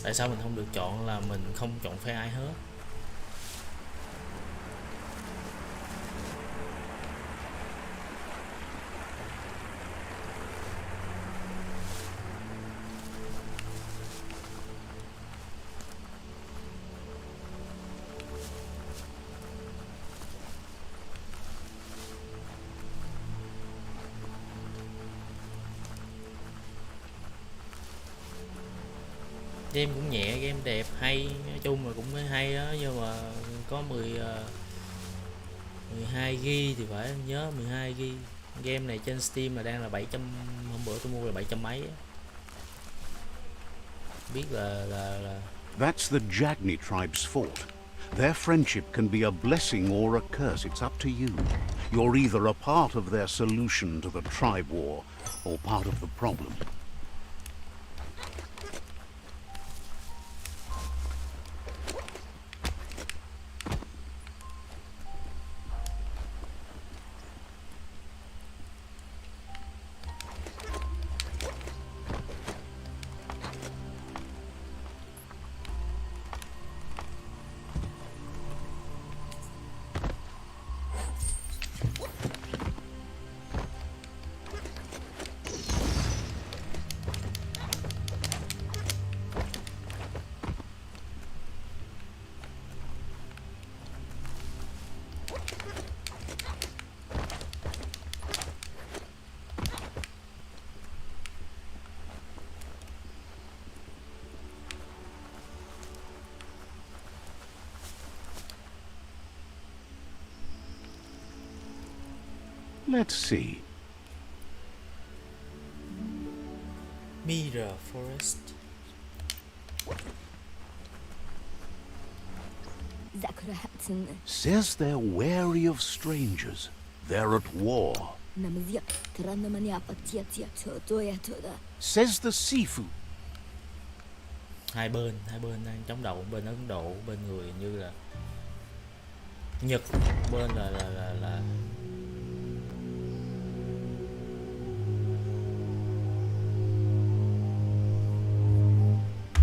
Tại sao mình không được chọn là mình không chọn phe ai hết? Game cũng nhẹ, game đẹp, hay, nói chung là cũng hay đó, nhưng mà có 12GB thì phải nhớ 12GB. Game này trên Steam là đang là 700, hôm bữa tôi mua là 700 mấy á. Biết là That's the Jagney tribe's fort. Their friendship can be a blessing or a curse, it's up to you. You're either a part of their solution to the tribe war or part of the problem. Let's see. Mirror Forest. Says they're wary of strangers. They're at war. Says the sifu. Hai bên đang chống đầu, bên Ấn Độ, bên người như là Nhật, bên là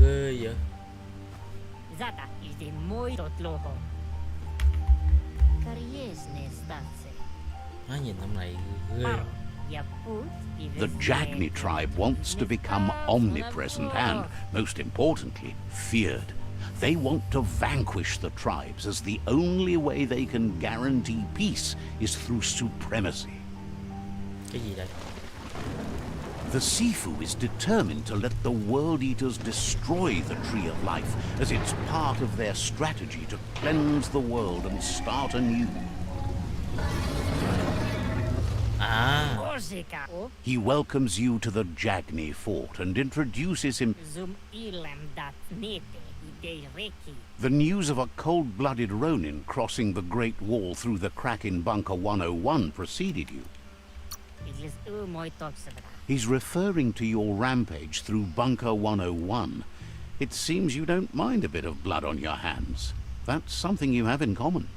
ghê vậy. Má nhìn ông này ghê. The Jagni tribe wants to become omnipresent and, most importantly, feared. They want to vanquish the tribes, as the only way they can guarantee peace is through supremacy. Cái gì đây? The Sifu is determined to let the World Eaters destroy the Tree of Life, as it's part of their strategy to cleanse the world and start anew. À, He welcomes you to the Jagni fort and introduces him. The news of a cold-blooded Ronin crossing the Great Wall through the crack in Bunker 101 preceded you. He's referring to your rampage through Bunker 101. It seems you don't mind a bit of blood on your hands. That's something you have in common.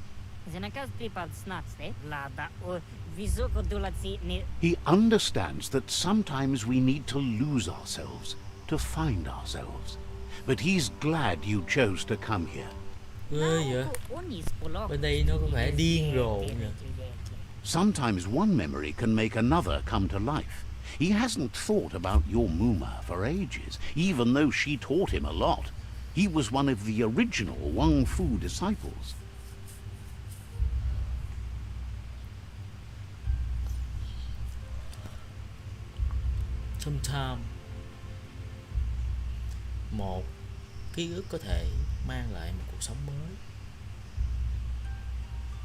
He understands that sometimes we need to lose ourselves to find ourselves. But he's glad you chose to come here. ghê vậy. Bên đây nó có vẻ điên rồ nè. Sometimes one memory can make another come to life. He hasn't thought about your Muma for ages, even though she taught him a lot. He was one of the original Wang Fu disciples. Sometime một ký ức có thể mang lại một cuộc sống mới,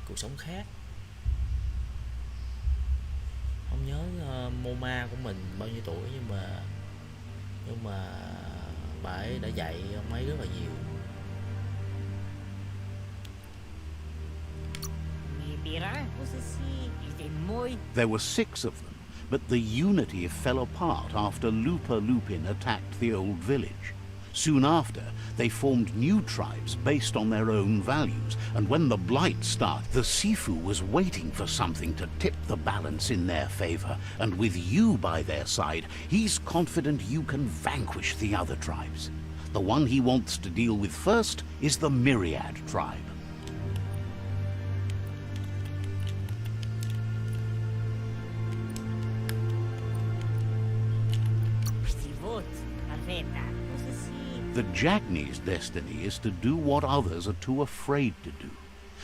cuộc sống khác. Không nhớ Moma của mình bao nhiêu tuổi, nhưng mà bà ấy đã dạy ông ấy rất là nhiều. There were 6 of them, but the unity fell apart after Lupa Lupin attacked the old village. Soon after, they formed new tribes based on their own values, and when the Blight started, the Sifu was waiting for something to tip the balance in their favor, and with you by their side, he's confident you can vanquish the other tribes. The one he wants to deal with first is the Myriad tribe. The Jagni's destiny is to do what others are too afraid to do.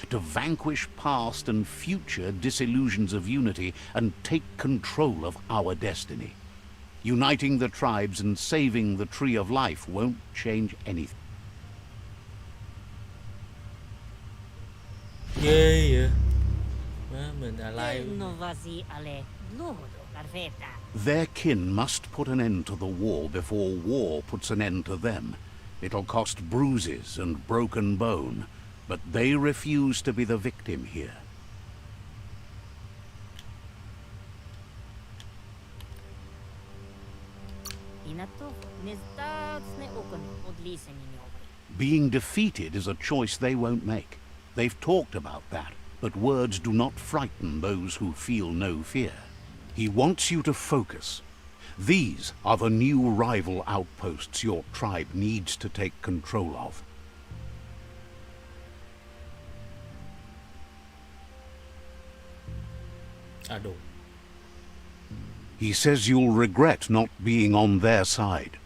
To vanquish past and future disillusions of unity and take control of our destiny. Uniting the tribes and saving the Tree of Life won't change anything. Ghê vậy. Má, mình alive. Their kin must put an end to the war before war puts an end to them. It'll cost bruises and broken bone, but they refuse to be the victim here. Being defeated is a choice they won't make. They've talked about that, but words do not frighten those who feel no fear. He wants you to focus. These are the new rival outposts your tribe needs to take control of. Đủ. He says you'll regret not being on their side.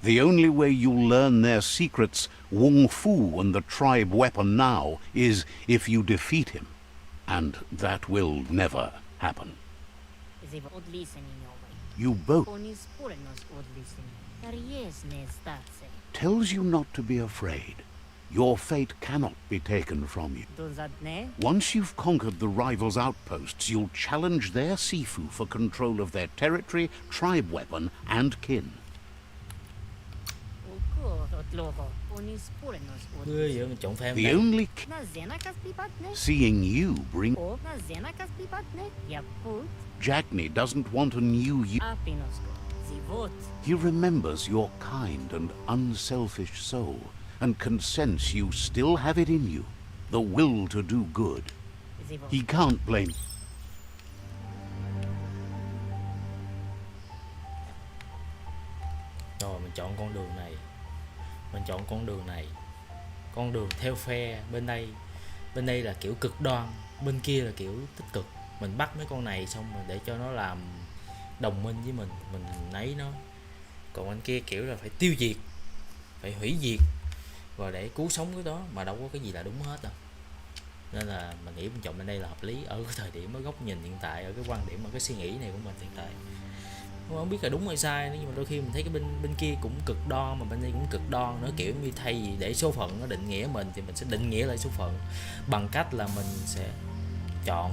The only way you'll learn their secrets, Wung Fu and the tribe weapon now, is if you defeat him. And that will never happen. You both. Tells you not to be afraid. Your fate cannot be taken from you. Once you've conquered the rivals' outposts, you'll challenge their sifu for control of their territory, tribe weapon, and kin. Ghê vậy, mình chọn phe The này. only seeing you bring Jackney doesn't want a new you. He remembers your kind and unselfish soul, and can sense you still have it in you, the will to do good. He can't blame. Rồi mình chọn con đường này. Mình chọn con đường này. Con đường theo phe bên đây là kiểu cực đoan, bên kia là kiểu tích cực. Mình bắt mấy con này xong rồi để cho nó làm đồng minh với mình nấy nó. Còn anh kia kiểu là phải tiêu diệt, phải hủy diệt và để cứu sống cái đó, mà đâu có cái gì là đúng hết đâu. Nên là mình nghĩ mình chọn bên đây là hợp lý ở cái thời điểm, ở góc nhìn hiện tại, ở cái quan điểm, ở cái suy nghĩ này của mình hiện tại. Không biết là đúng hay sai, nhưng mà đôi khi mình thấy cái bên kia cũng cực đoan, mà bên đây cũng cực đoan nữa, kiểu như thay vì để số phận nó định nghĩa mình thì mình sẽ định nghĩa lại số phận bằng cách là mình sẽ chọn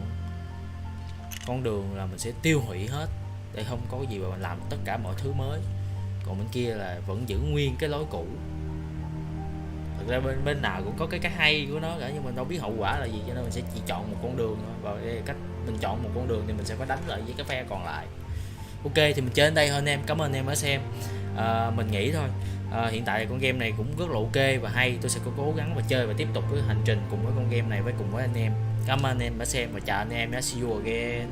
con đường là mình sẽ tiêu hủy hết để không có cái gì mà mình làm tất cả mọi thứ mới. Còn bên kia là vẫn giữ nguyên cái lối cũ. Thật ra bên nào cũng có cái hay của nó cả, nhưng mình đâu biết hậu quả là gì, cho nên mình sẽ chỉ chọn một con đường thôi. Và đây là cách mình chọn một con đường thì mình sẽ phải đánh lại với cái phe còn lại. Ok, thì mình chơi đến đây thôi anh em. Cảm ơn anh em đã xem. Mình nghĩ thôi, hiện tại con game này cũng rất là ok và hay. Tôi sẽ cố gắng và chơi và tiếp tục cái hành trình cùng với con game này cùng với anh em. Cảm ơn anh em đã xem và chào anh em nhé. See you again.